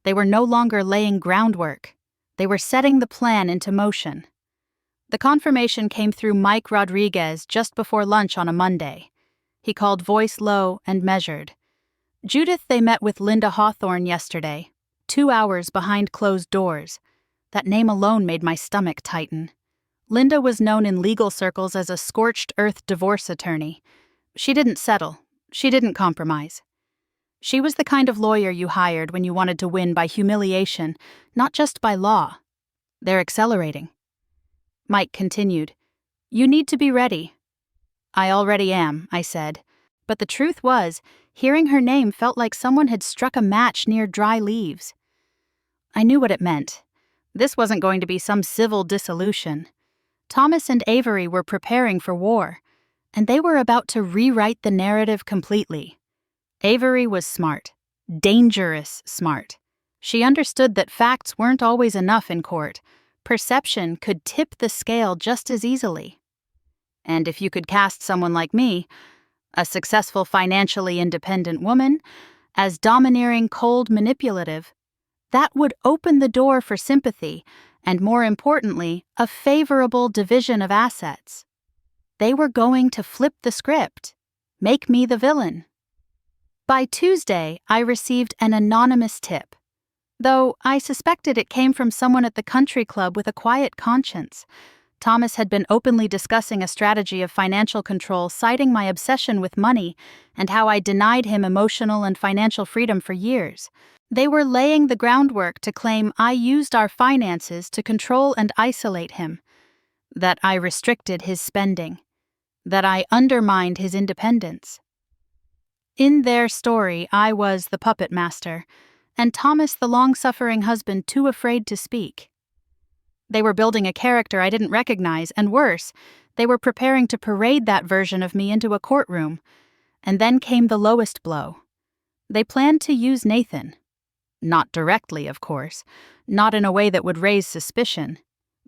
They were no longer laying groundwork. They were setting the plan into motion. The confirmation came through Mike Rodriguez just before lunch on a Monday. He called, voice low and measured. Judith, they met with Linda Hawthorne yesterday, 2 hours behind closed doors. That name alone made my stomach tighten. Linda was known in legal circles as a scorched earth divorce attorney. She didn't settle. She didn't compromise. She was the kind of lawyer you hired when you wanted to win by humiliation, not just by law. They're accelerating. Mike continued, You need to be ready. I already am, I said. But the truth was, hearing her name felt like someone had struck a match near dry leaves. I knew what it meant. This wasn't going to be some civil dissolution. Thomas and Avery were preparing for war, and they were about to rewrite the narrative completely. Avery was smart, dangerous smart. She understood that facts weren't always enough in court. Perception could tip the scale just as easily. And if you could cast someone like me, a successful financially independent woman, as domineering, cold, manipulative, that would open the door for sympathy and, more importantly, a favorable division of assets. They were going to flip the script, make me the villain. By Tuesday, I received an anonymous tip, though I suspected it came from someone at the country club with a quiet conscience. Thomas had been openly discussing a strategy of financial control, citing my obsession with money and how I denied him emotional and financial freedom for years. They were laying the groundwork to claim I used our finances to control and isolate him, that I restricted his spending, that I undermined his independence. In their story, I was the puppet master, and Thomas the long-suffering husband too afraid to speak. They were building a character I didn't recognize, and worse, they were preparing to parade that version of me into a courtroom. And then came the lowest blow. They planned to use Nathan. Not directly, of course, not in a way that would raise suspicion.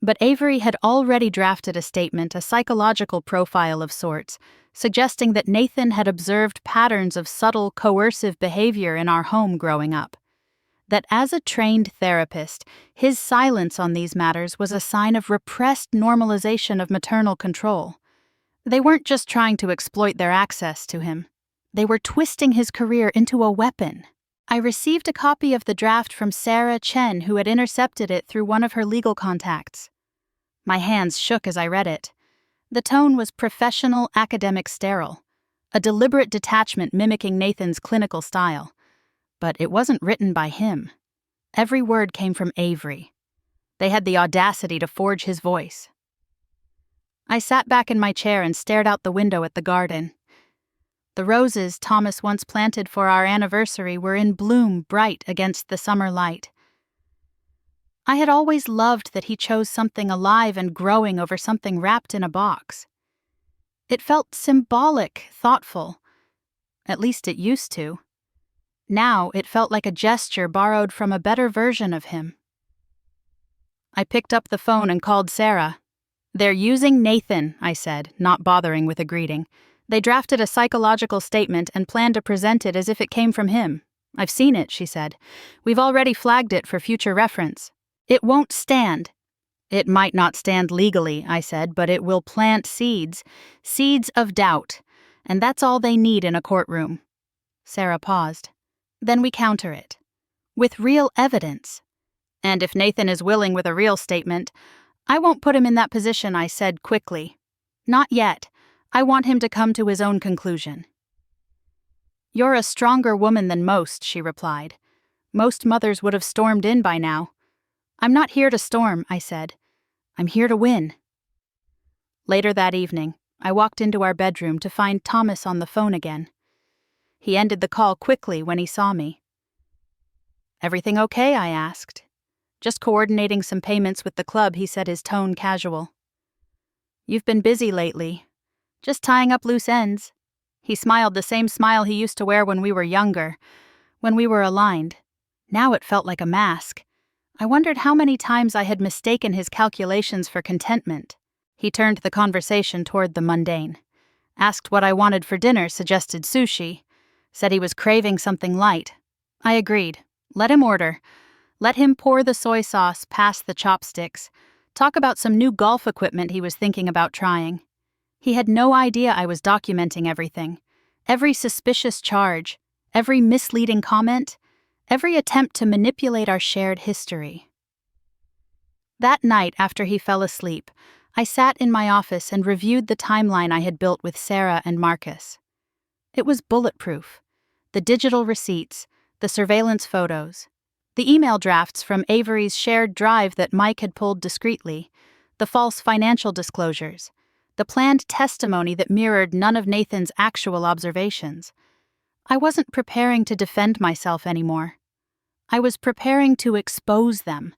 But Avery had already drafted a statement, a psychological profile of sorts, suggesting that Nathan had observed patterns of subtle, coercive behavior in our home growing up. That as a trained therapist, his silence on these matters was a sign of repressed normalization of maternal control. They weren't just trying to exploit their access to him. They were twisting his career into a weapon. I received a copy of the draft from Sarah Chen, who had intercepted it through one of her legal contacts. My hands shook as I read it. The tone was professional, academic, sterile, a deliberate detachment mimicking Nathan's clinical style. But it wasn't written by him. Every word came from Avery. They had the audacity to forge his voice. I sat back in my chair and stared out the window at the garden. The roses Thomas once planted for our anniversary were in bloom, bright against the summer light. I had always loved that he chose something alive and growing over something wrapped in a box. It felt symbolic, thoughtful. At least it used to. Now it felt like a gesture borrowed from a better version of him. I picked up the phone and called Sarah. "They're using Nathan," I said, not bothering with a greeting. "They drafted a psychological statement and plan to present it as if it came from him." "I've seen it," she said. "We've already flagged it for future reference." "It won't stand." "It might not stand legally," I said, "but it will plant seeds of doubt, and that's all they need in a courtroom." Sarah paused. "Then we counter it. With real evidence. And if Nathan is willing with a real statement, I won't put him in that position," I said quickly. "Not yet. I want him to come to his own conclusion." "You're a stronger woman than most," she replied. "Most mothers would have stormed in by now." "I'm not here to storm," I said. "I'm here to win." Later that evening, I walked into our bedroom to find Thomas on the phone again. He ended the call quickly when he saw me. "Everything okay?" I asked. "Just coordinating some payments with the club," he said, his tone casual. "You've been busy lately." "Just tying up loose ends." He smiled the same smile he used to wear when we were younger, when we were aligned. Now it felt like a mask. I wondered how many times I had mistaken his calculations for contentment. He turned the conversation toward the mundane. Asked what I wanted for dinner, suggested sushi. Said he was craving something light. I agreed. Let him order. Let him pour the soy sauce past the chopsticks. Talk about some new golf equipment he was thinking about trying. He had no idea I was documenting everything. Every suspicious charge, every misleading comment, every attempt to manipulate our shared history. That night after he fell asleep, I sat in my office and reviewed the timeline I had built with Sarah and Marcus. It was bulletproof. The digital receipts, the surveillance photos, the email drafts from Avery's shared drive that Mike had pulled discreetly, the false financial disclosures, the planned testimony that mirrored none of Nathan's actual observations. I wasn't preparing to defend myself anymore. I was preparing to expose them,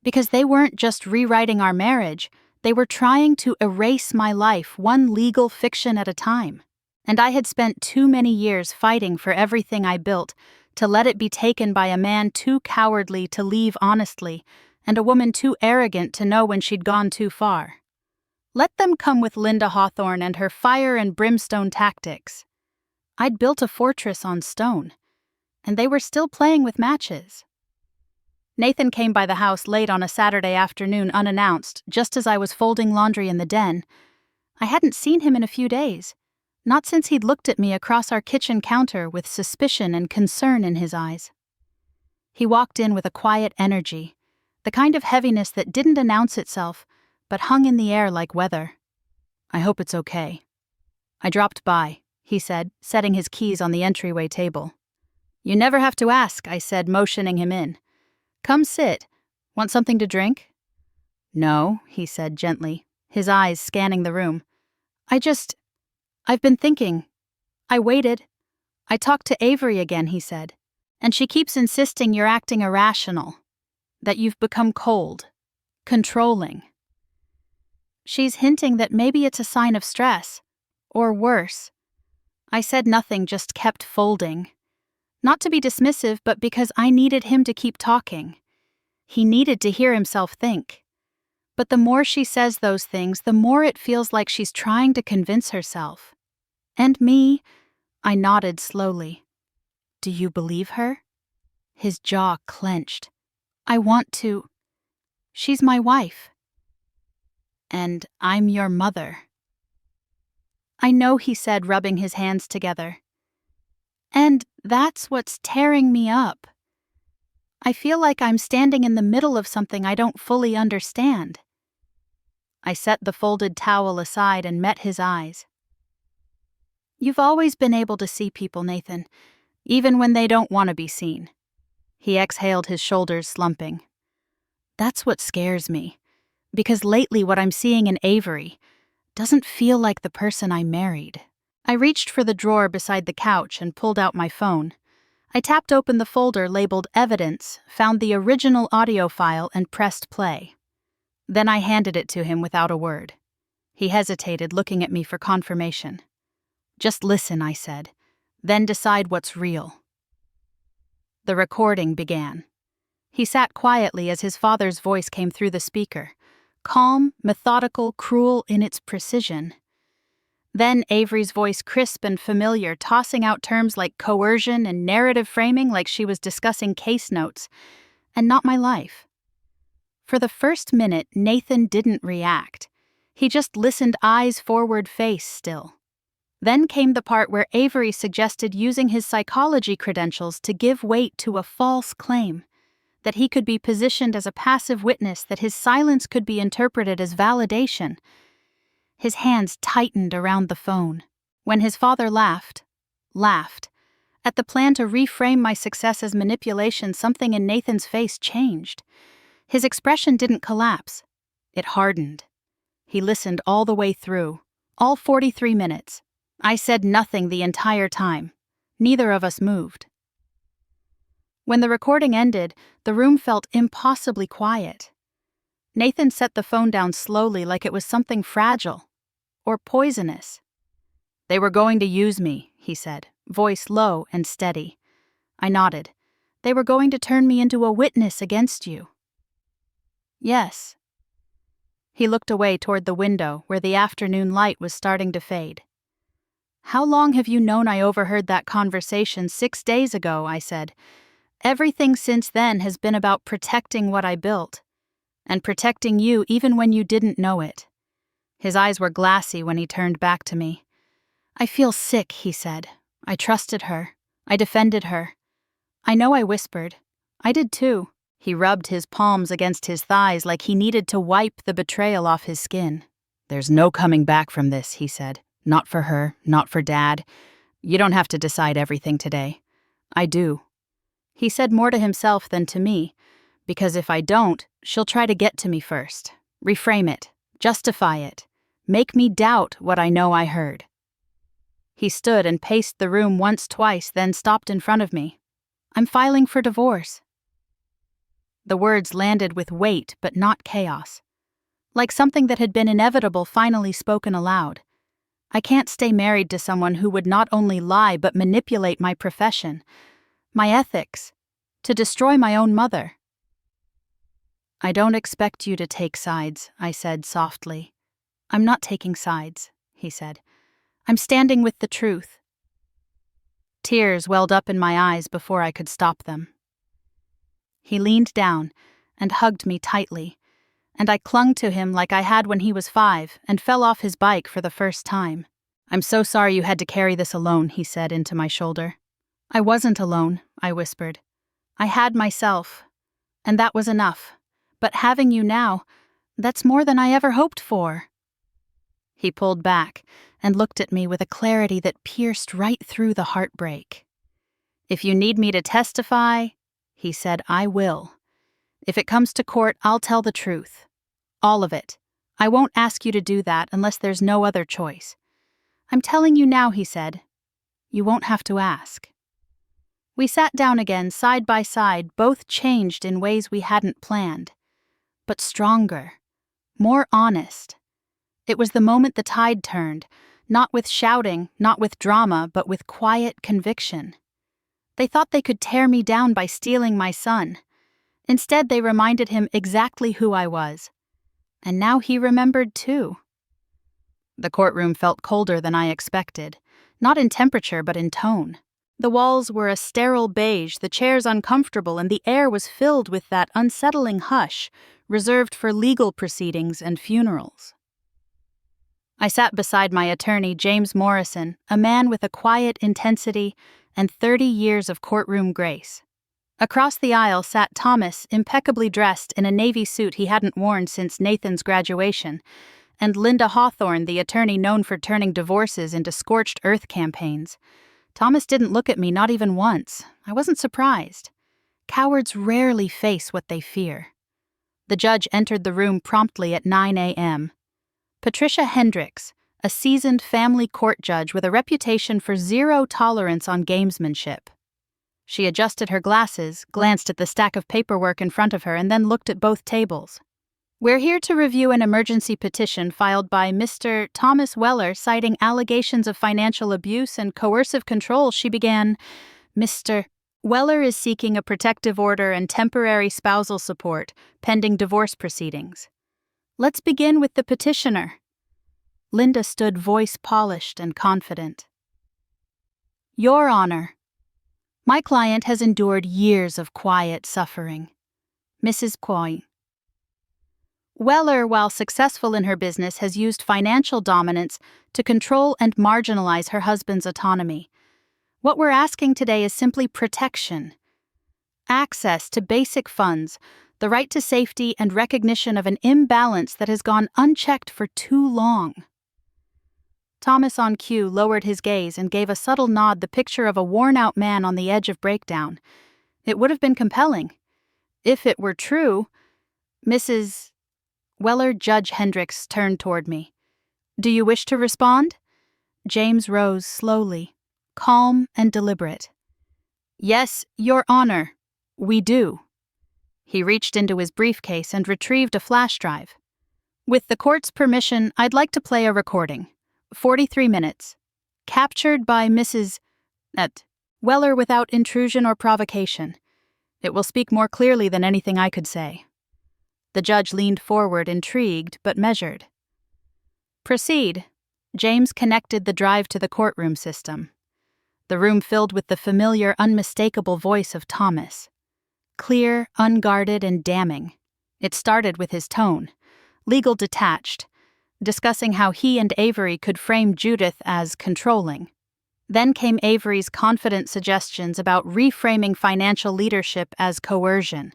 because they weren't just rewriting our marriage, they were trying to erase my life one legal fiction at a time. And I had spent too many years fighting for everything I built to let it be taken by a man too cowardly to leave honestly, and a woman too arrogant to know when she'd gone too far. Let them come with Linda Hawthorne and her fire and brimstone tactics. I'd built a fortress on stone, and they were still playing with matches. Nathan came by the house late on a Saturday afternoon unannounced, just as I was folding laundry in the den. I hadn't seen him in a few days. Not since he'd looked at me across our kitchen counter with suspicion and concern in his eyes. He walked in with a quiet energy, the kind of heaviness that didn't announce itself, but hung in the air like weather. "I hope it's okay." "I dropped by," he said, setting his keys on the entryway table. "You never have to ask," I said, motioning him in. "Come sit. Want something to drink?" "No," he said gently, his eyes scanning the room. I've been thinking." I waited. "I talked to Avery again," he said, "and she keeps insisting you're acting irrational, that you've become cold, controlling. She's hinting that maybe it's a sign of stress, or worse." I said nothing, just kept folding. Not to be dismissive, but because I needed him to keep talking. He needed to hear himself think. But the more she says those things, the more it feels like she's trying to convince herself. "And me?" I nodded slowly. "Do you believe her?" His jaw clenched. "I want to. She's my wife. And I'm your mother." "I know," he said, rubbing his hands together. "And that's what's tearing me up. I feel like I'm standing in the middle of something I don't fully understand." I set the folded towel aside and met his eyes. "You've always been able to see people, Nathan, even when they don't want to be seen." He exhaled, his shoulders slumping. "That's what scares me, because lately what I'm seeing in Avery doesn't feel like the person I married." I reached for the drawer beside the couch and pulled out my phone. I tapped open the folder labeled Evidence, found the original audio file, and pressed play. Then I handed it to him without a word. He hesitated, looking at me for confirmation. "Just listen," I said. "Then decide what's real." The recording began. He sat quietly as his father's voice came through the speaker, calm, methodical, cruel in its precision. Then Avery's voice, crisp and familiar, tossing out terms like coercion and narrative framing like she was discussing case notes, and not my life. For the first minute, Nathan didn't react. He just listened, eyes forward, face still. Then came the part where Avery suggested using his psychology credentials to give weight to a false claim, that he could be positioned as a passive witness, that his silence could be interpreted as validation. His hands tightened around the phone. When his father laughed, at the plan to reframe my success as manipulation, something in Nathan's face changed. His expression didn't collapse. It hardened. He listened all the way through, all 43 minutes. I said nothing the entire time. Neither of us moved. When the recording ended, the room felt impossibly quiet. Nathan set the phone down slowly, like it was something fragile or poisonous. "They were going to use me," he said, voice low and steady. I nodded. "They were going to turn me into a witness against you." "Yes." He looked away toward the window where the afternoon light was starting to fade. "How long have you known I overheard that conversation 6 days ago?" I said. "Everything since then has been about protecting what I built, and protecting you even when you didn't know it." His eyes were glassy when he turned back to me. "I feel sick," he said. "I trusted her. I defended her. I know I whispered. I did too." He rubbed his palms against his thighs like he needed to wipe the betrayal off his skin. "There's no coming back from this," he said. "Not for her, not for Dad. You don't have to decide everything today. I do." He said more to himself than to me, because if I don't, she'll try to get to me first, reframe it, justify it, make me doubt what I know I heard. He stood and paced the room once, twice, then stopped in front of me. "I'm filing for divorce." The words landed with weight but not chaos, like something that had been inevitable finally spoken aloud. I can't stay married to someone who would not only lie but manipulate my profession, my ethics, to destroy my own mother. "I don't expect you to take sides," I said softly. "I'm not taking sides," he said. "I'm standing with the truth." Tears welled up in my eyes before I could stop them. He leaned down and hugged me tightly, and I clung to him like I had when he was 5 and fell off his bike for the first time. "I'm so sorry you had to carry this alone," he said into my shoulder. "I wasn't alone," I whispered. "I had myself, and that was enough. But having you now, that's more than I ever hoped for." He pulled back and looked at me with a clarity that pierced right through the heartbreak. "If you need me to testify," he said, "I will. If it comes to court, I'll tell the truth. All of it. I won't ask you to do that unless there's no other choice. I'm telling you now," he said. "You won't have to ask." We sat down again, side by side, both changed in ways we hadn't planned, but stronger, more honest. It was the moment the tide turned, not with shouting, not with drama, but with quiet conviction. They thought they could tear me down by stealing my son. Instead, they reminded him exactly who I was. And now he remembered too. The courtroom felt colder than I expected, not in temperature but in tone. The walls were a sterile beige, the chairs uncomfortable, and the air was filled with that unsettling hush reserved for legal proceedings and funerals. I sat beside my attorney, James Morrison, a man with a quiet intensity and 30 years of courtroom grace. Across the aisle sat Thomas, impeccably dressed in a navy suit he hadn't worn since Nathan's graduation, and Linda Hawthorne, the attorney known for turning divorces into scorched earth campaigns. Thomas didn't look at me, not even once. I wasn't surprised. Cowards rarely face what they fear. The judge entered the room promptly at 9 a.m. Patricia Hendricks, a seasoned family court judge with a reputation for zero tolerance on gamesmanship. She adjusted her glasses, glanced at the stack of paperwork in front of her, and then looked at both tables. We're here to review an emergency petition filed by Mr. Thomas Weller citing allegations of financial abuse and coercive control. She began, Mr. Weller is seeking a protective order and temporary spousal support pending divorce proceedings. Let's begin with the petitioner. Linda stood voice polished and confident. Your Honor, my client has endured years of quiet suffering. Mrs. Coyne. Weller, while successful in her business, has used financial dominance to control and marginalize her husband's autonomy. What we're asking today is simply protection. Access to basic funds, the right to safety, and recognition of an imbalance that has gone unchecked for too long. Thomas on cue lowered his gaze and gave a subtle nod, the picture of a worn-out man on the edge of breakdown. It would have been compelling. If it were true, Mrs. Weller. Judge Hendricks turned toward me. Do you wish to respond? James rose slowly, calm and deliberate. Yes, Your Honor, we do. He reached into his briefcase and retrieved a flash drive. With the court's permission, I'd like to play a recording. 43 minutes. Captured by Mrs. Weller without intrusion or provocation. It will speak more clearly than anything I could say. The judge leaned forward, intrigued but measured. Proceed. James connected the drive to the courtroom system. The room filled with the familiar, unmistakable voice of Thomas. Clear, unguarded, and damning. It started with his tone, legal detached, discussing how he and Avery could frame Judith as controlling. Then came Avery's confident suggestions about reframing financial leadership as coercion.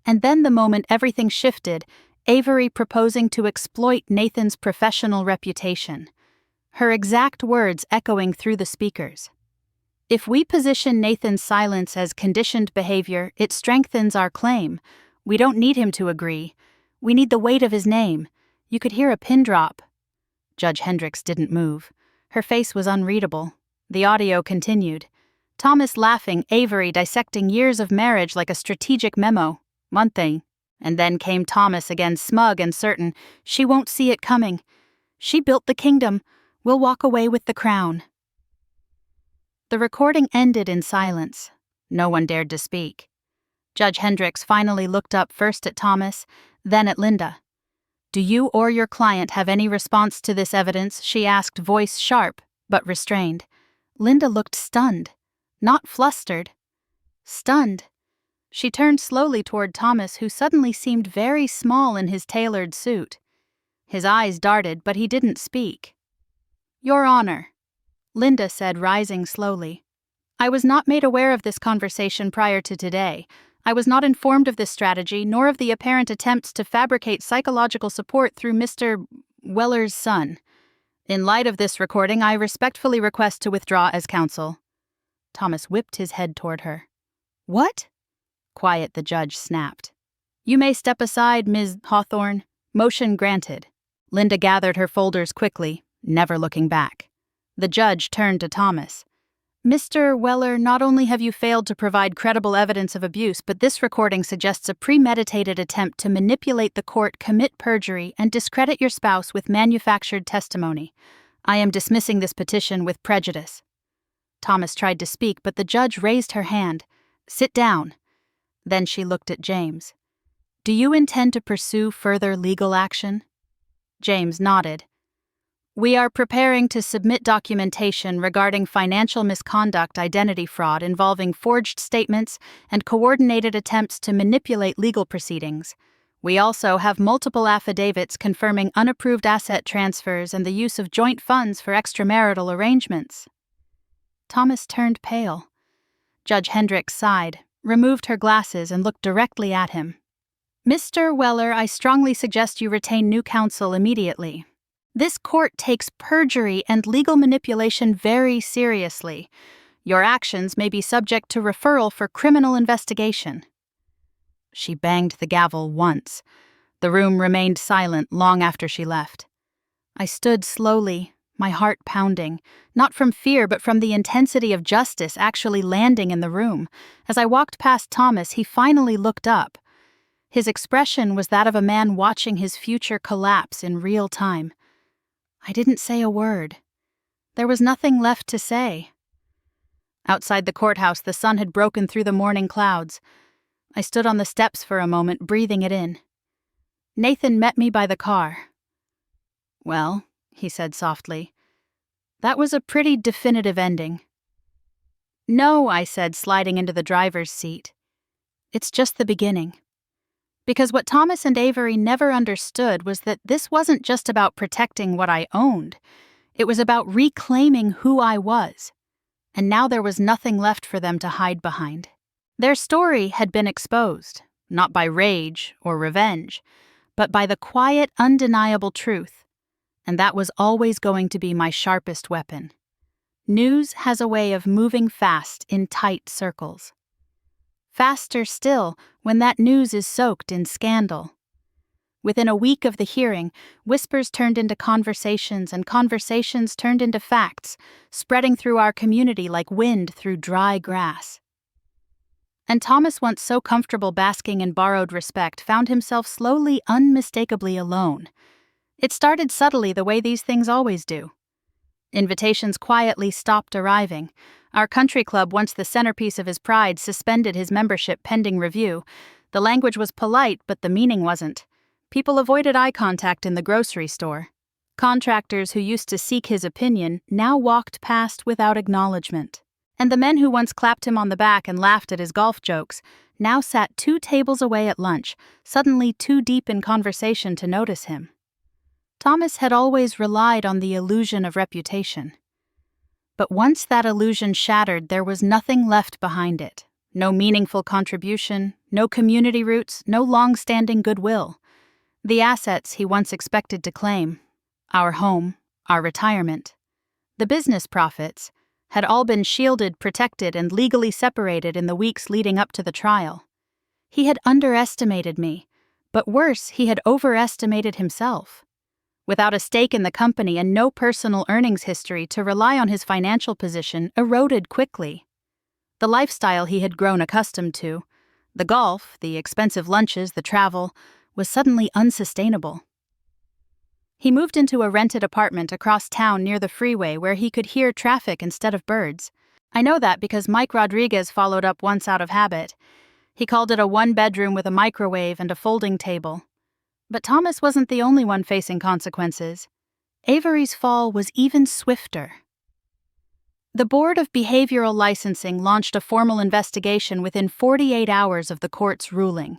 And then the moment everything shifted, Avery proposing to exploit Nathan's professional reputation. Her exact words echoing through the speakers. If we position Nathan's silence as conditioned behavior, it strengthens our claim. We don't need him to agree. We need the weight of his name. You could hear a pin drop. Judge Hendricks didn't move. Her face was unreadable. The audio continued. Thomas laughing, Avery dissecting years of marriage like a strategic memo. One thing. And then came Thomas again, smug and certain. She won't see it coming. She built the kingdom. We'll walk away with the crown. The recording ended in silence. No one dared to speak. Judge Hendricks finally looked up, first at Thomas, then at Linda. Do you or your client have any response to this evidence? She asked, voice sharp but restrained. Linda looked stunned. Not flustered. Stunned. She turned slowly toward Thomas, who suddenly seemed very small in his tailored suit. His eyes darted, but he didn't speak. Your Honor, Linda said, rising slowly. I was not made aware of this conversation prior to today. I was not informed of this strategy, nor of the apparent attempts to fabricate psychological support through Mr. Weller's son. In light of this recording, I respectfully request to withdraw as counsel. Thomas whipped his head toward her. What? Quiet, the judge snapped. You may step aside, Ms. Hawthorne. Motion granted. Linda gathered her folders quickly, never looking back. The judge turned to Thomas. Mr. Weller, not only have you failed to provide credible evidence of abuse, but this recording suggests a premeditated attempt to manipulate the court, commit perjury, and discredit your spouse with manufactured testimony. I am dismissing this petition with prejudice. Thomas tried to speak, but the judge raised her hand. Sit down. Then she looked at James. Do you intend to pursue further legal action? James nodded. We are preparing to submit documentation regarding financial misconduct, identity fraud involving forged statements and coordinated attempts to manipulate legal proceedings. We also have multiple affidavits confirming unapproved asset transfers and the use of joint funds for extramarital arrangements. Thomas turned pale. Judge Hendricks sighed, removed her glasses, and looked directly at him. Mr. Weller, I strongly suggest you retain new counsel immediately. This court takes perjury and legal manipulation very seriously. Your actions may be subject to referral for criminal investigation. She banged the gavel once. The room remained silent long after she left. I stood slowly, my heart pounding, not from fear but from the intensity of justice actually landing in the room. As I walked past Thomas, he finally looked up. His expression was that of a man watching his future collapse in real time. I didn't say a word. There was nothing left to say. Outside the courthouse, the sun had broken through the morning clouds. I stood on the steps for a moment, breathing it in. Nathan met me by the car. "Well," he said softly, "that was a pretty definitive ending." "No," I said, sliding into the driver's seat. "It's just the beginning." Because what Thomas and Avery never understood was that this wasn't just about protecting what I owned. It was about reclaiming who I was. And now there was nothing left for them to hide behind. Their story had been exposed, not by rage or revenge, but by the quiet, undeniable truth. And that was always going to be my sharpest weapon. News has a way of moving fast in tight circles. Faster still when that news is soaked in scandal. Within a week of the hearing, whispers turned into conversations and conversations turned into facts, spreading through our community like wind through dry grass. And Thomas, once so comfortable basking in borrowed respect, found himself slowly, unmistakably alone. It started subtly the way these things always do. Invitations quietly stopped arriving. Our country club, once the centerpiece of his pride, suspended his membership pending review. The language was polite, but the meaning wasn't. People avoided eye contact in the grocery store. Contractors who used to seek his opinion now walked past without acknowledgement. And the men who once clapped him on the back and laughed at his golf jokes now sat 2 tables away at lunch, suddenly too deep in conversation to notice him. Thomas had always relied on the illusion of reputation. But once that illusion shattered, there was nothing left behind it. No meaningful contribution, no community roots, no long-standing goodwill. The assets he once expected to claim, our home, our retirement, the business profits, had all been shielded, protected, and legally separated in the weeks leading up to the trial. He had underestimated me, but worse, he had overestimated himself. Without a stake in the company and no personal earnings history to rely on, his financial position eroded quickly. The lifestyle he had grown accustomed to, the golf, the expensive lunches, the travel, was suddenly unsustainable. He moved into a rented apartment across town near the freeway where he could hear traffic instead of birds. I know that because Mike Rodriguez followed up once out of habit. He called it a 1-bedroom with a microwave and a folding table. But Thomas wasn't the only one facing consequences. Avery's fall was even swifter. The Board of Behavioral Licensing launched a formal investigation within 48 hours of the court's ruling.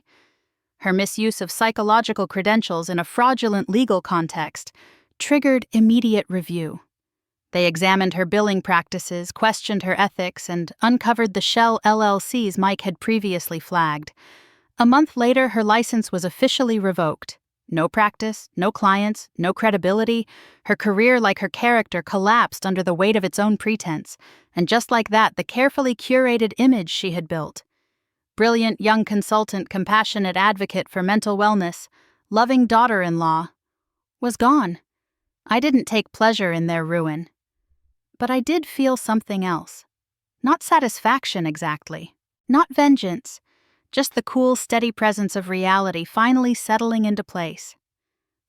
Her misuse of psychological credentials in a fraudulent legal context triggered immediate review. They examined her billing practices, questioned her ethics, and uncovered the shell LLCs Mike had previously flagged. A month later, her license was officially revoked. No practice, no clients, no credibility. Her career, like her character, collapsed under the weight of its own pretense. And just like that, the carefully curated image she had built. Brilliant young consultant, compassionate advocate for mental wellness, loving daughter-in-law, was gone. I didn't take pleasure in their ruin. But I did feel something else. Not satisfaction exactly. Not vengeance. Just the cool, steady presence of reality finally settling into place.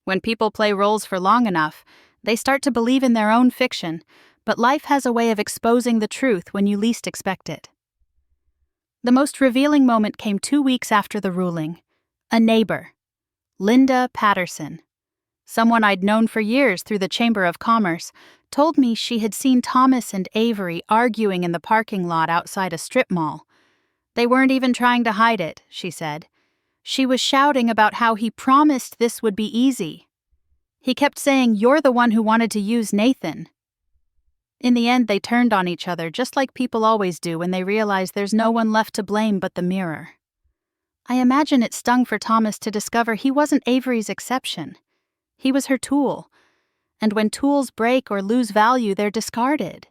When people play roles for long enough, they start to believe in their own fiction, but life has a way of exposing the truth when you least expect it. The most revealing moment came 2 weeks after the ruling. A neighbor, Linda Patterson, someone I'd known for years through the Chamber of Commerce, told me she had seen Thomas and Avery arguing in the parking lot outside a strip mall. They weren't even trying to hide it, she said. She was shouting about how he promised this would be easy. He kept saying, "You're the one who wanted to use Nathan." In the end, they turned on each other, just like people always do when they realize there's no one left to blame but the mirror. I imagine it stung for Thomas to discover he wasn't Avery's exception. He was her tool. And when tools break or lose value, they're discarded.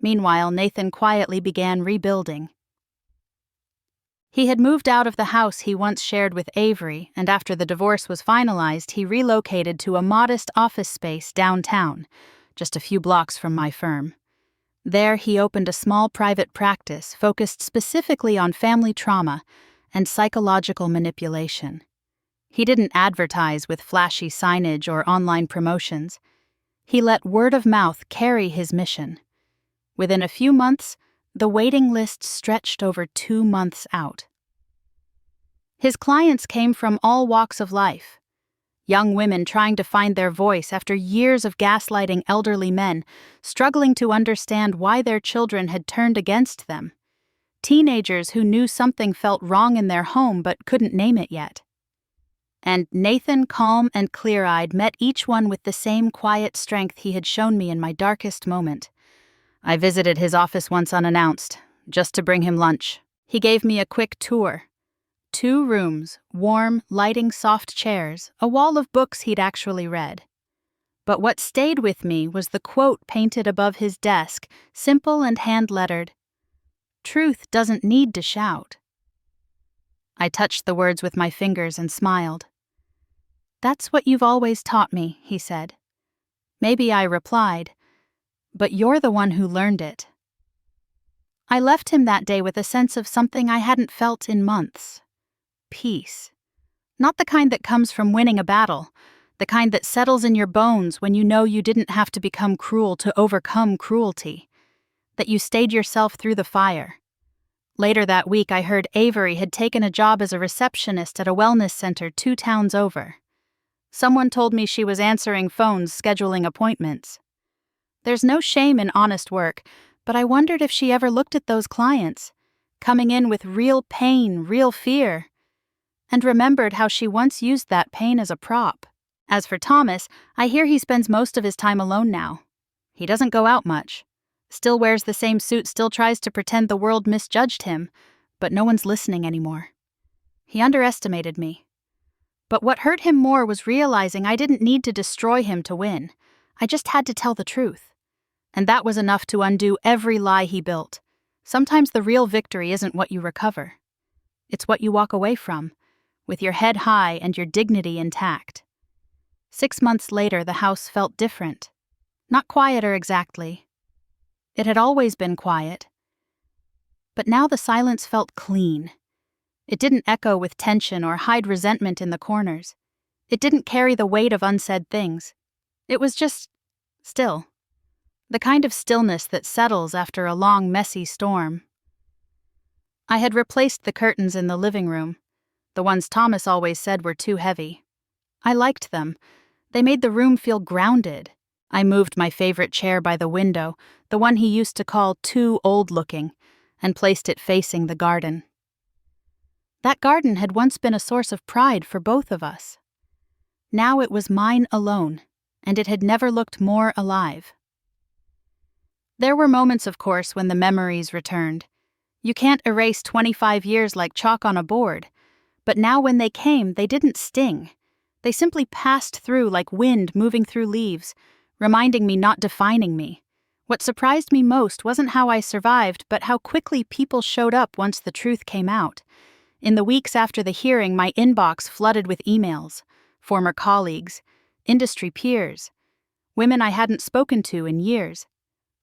Meanwhile, Nathan quietly began rebuilding. He had moved out of the house he once shared with Avery, and after the divorce was finalized, he relocated to a modest office space downtown, just a few blocks from my firm. There, he opened a small private practice focused specifically on family trauma and psychological manipulation. He didn't advertise with flashy signage or online promotions. He let word of mouth carry his mission. Within a few months, the waiting list stretched over 2 months out. His clients came from all walks of life. Young women trying to find their voice after years of gaslighting elderly men, struggling to understand why their children had turned against them. Teenagers who knew something felt wrong in their home but couldn't name it yet. And Nathan, calm and clear-eyed, met each one with the same quiet strength he had shown me in my darkest moment. I visited his office once unannounced, just to bring him lunch. He gave me a quick tour. 2 rooms, warm, lighting soft chairs, a wall of books he'd actually read. But what stayed with me was the quote painted above his desk, simple and hand-lettered. "Truth doesn't need to shout." I touched the words with my fingers and smiled. "That's what you've always taught me," he said. Maybe I replied, "But you're the one who learned it." I left him that day with a sense of something I hadn't felt in months. Peace. Not the kind that comes from winning a battle, the kind that settles in your bones when you know you didn't have to become cruel to overcome cruelty, that you stayed yourself through the fire. Later that week, I heard Avery had taken a job as a receptionist at a wellness center 2 towns over. Someone told me she was answering phones, scheduling appointments. There's no shame in honest work, but I wondered if she ever looked at those clients, coming in with real pain, real fear, and remembered how she once used that pain as a prop. As for Thomas, I hear he spends most of his time alone now. He doesn't go out much. Still wears the same suit, still tries to pretend the world misjudged him, but no one's listening anymore. He underestimated me. But what hurt him more was realizing I didn't need to destroy him to win. I just had to tell the truth. And that was enough to undo every lie he built. Sometimes the real victory isn't what you recover. It's what you walk away from, with your head high and your dignity intact. 6 months later, the house felt different. Not quieter exactly. It had always been quiet. But now the silence felt clean. It didn't echo with tension or hide resentment in the corners. It didn't carry the weight of unsaid things. It was just still. The kind of stillness that settles after a long, messy storm. I had replaced the curtains in the living room. The ones Thomas always said were too heavy. I liked them. They made the room feel grounded. I moved my favorite chair by the window, the one he used to call too old-looking, and placed it facing the garden. That garden had once been a source of pride for both of us. Now it was mine alone, and it had never looked more alive. There were moments, of course, when the memories returned. You can't erase 25 years like chalk on a board, but now when they came, they didn't sting. They simply passed through like wind moving through leaves, reminding me, not defining me. What surprised me most wasn't how I survived, but how quickly people showed up once the truth came out. In the weeks after the hearing, my inbox flooded with emails. Former colleagues, industry peers, women I hadn't spoken to in years.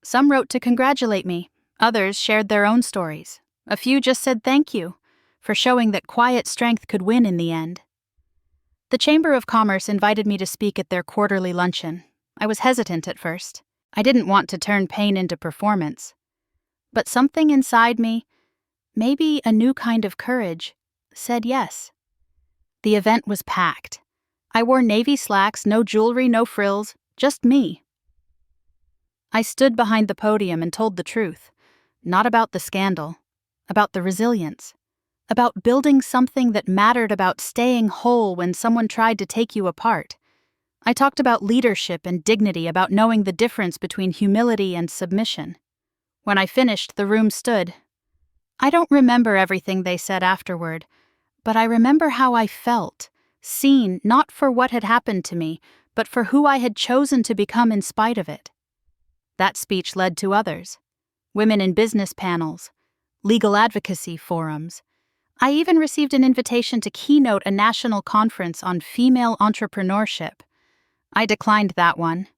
Some wrote to congratulate me. Others shared their own stories. A few just said thank you for showing that quiet strength could win in the end. The Chamber of Commerce invited me to speak at their quarterly luncheon. I was hesitant at first. I didn't want to turn pain into performance. But something inside me, maybe a new kind of courage, said yes. The event was packed. I wore navy slacks, no jewelry, no frills, just me. I stood behind the podium and told the truth, not about the scandal, about the resilience, about building something that mattered, about staying whole when someone tried to take you apart. I talked about leadership and dignity, about knowing the difference between humility and submission. When I finished, the room stood. I don't remember everything they said afterward, but I remember how I felt, seen not for what had happened to me, but for who I had chosen to become in spite of it. That speech led to others. Women in business panels, legal advocacy forums. I even received an invitation to keynote a national conference on female entrepreneurship. I declined that one.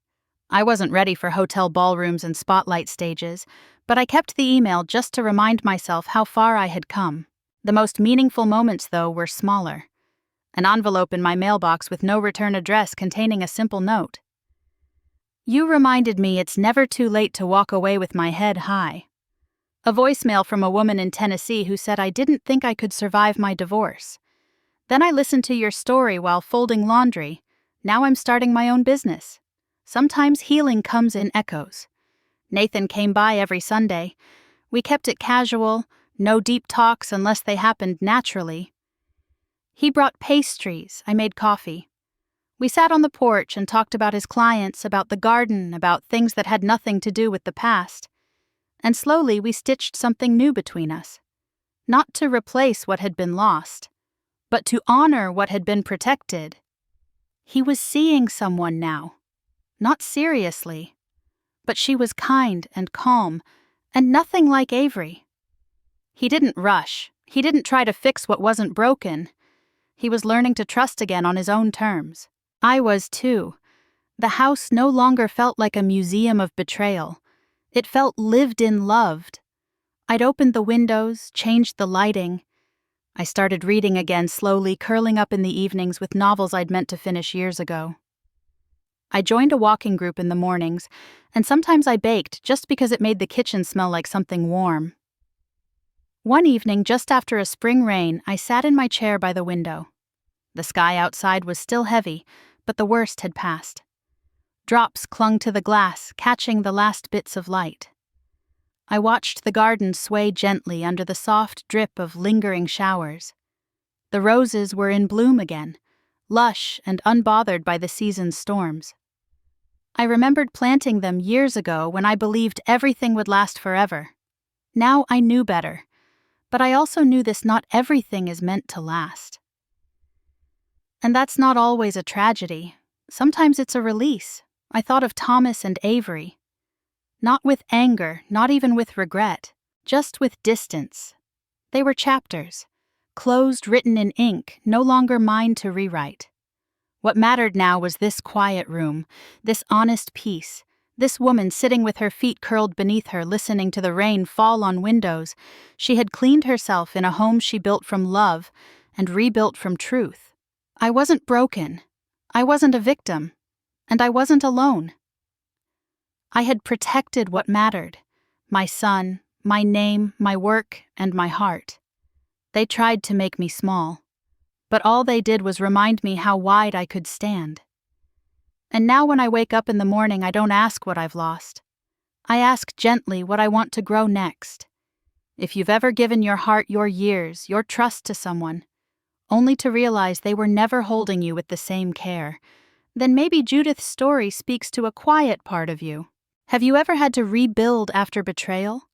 I wasn't ready for hotel ballrooms and spotlight stages, but I kept the email just to remind myself how far I had come. The most meaningful moments, though, were smaller. An envelope in my mailbox with no return address containing a simple note. You reminded me it's never too late to walk away with my head high. A voicemail from a woman in Tennessee who said I didn't think I could survive my divorce. Then I listened to your story while folding laundry. Now I'm starting my own business. Sometimes healing comes in echoes. Nathan came by every Sunday. We kept it casual, no deep talks unless they happened naturally. He brought pastries, I made coffee. We sat on the porch and talked about his clients, about the garden, about things that had nothing to do with the past. And slowly we stitched something new between us. Not to replace what had been lost, but to honor what had been protected. He was seeing someone now. Not seriously, but she was kind and calm, and nothing like Avery. He didn't rush. He didn't try to fix what wasn't broken. He was learning to trust again on his own terms. I was too. The house no longer felt like a museum of betrayal. It felt lived in, loved. I'd opened the windows, changed the lighting. I started reading again slowly, curling up in the evenings with novels I'd meant to finish years ago. I joined a walking group in the mornings, and sometimes I baked just because it made the kitchen smell like something warm. One evening, just after a spring rain, I sat in my chair by the window. The sky outside was still heavy, but the worst had passed. Drops clung to the glass, catching the last bits of light. I watched the garden sway gently under the soft drip of lingering showers. The roses were in bloom again, lush and unbothered by the season's storms. I remembered planting them years ago when I believed everything would last forever. Now I knew better, but I also knew not everything is meant to last. And that's not always a tragedy. Sometimes it's a release. I thought of Thomas and Avery. Not with anger, not even with regret, just with distance. They were chapters, closed, written in ink, no longer mine to rewrite. What mattered now was this quiet room, this honest peace, this woman sitting with her feet curled beneath her, listening to the rain fall on windows. She had cleaned herself in a home she built from love and rebuilt from truth. I wasn't broken. I wasn't a victim. And I wasn't alone. I had protected what mattered: my son, my name, my work, and my heart. They tried to make me small, but all they did was remind me how wide I could stand. And now when I wake up in the morning, I don't ask what I've lost. I ask gently what I want to grow next. If you've ever given your heart, your years, your trust to someone, only to realize they were never holding you with the same care, then maybe Judith's story speaks to a quiet part of you. Have you ever had to rebuild after betrayal?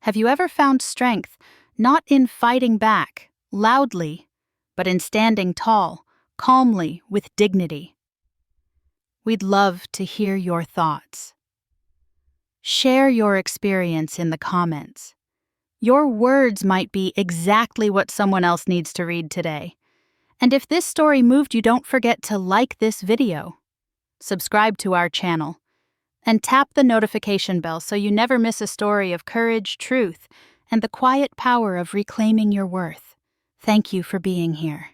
Have you ever found strength, not in fighting back, loudly, but in standing tall, calmly, with dignity? We'd love to hear your thoughts. Share your experience in the comments. Your words might be exactly what someone else needs to read today. And if this story moved you, don't forget to like this video, subscribe to our channel, and tap the notification bell so you never miss a story of courage, truth, and the quiet power of reclaiming your worth. Thank you for being here.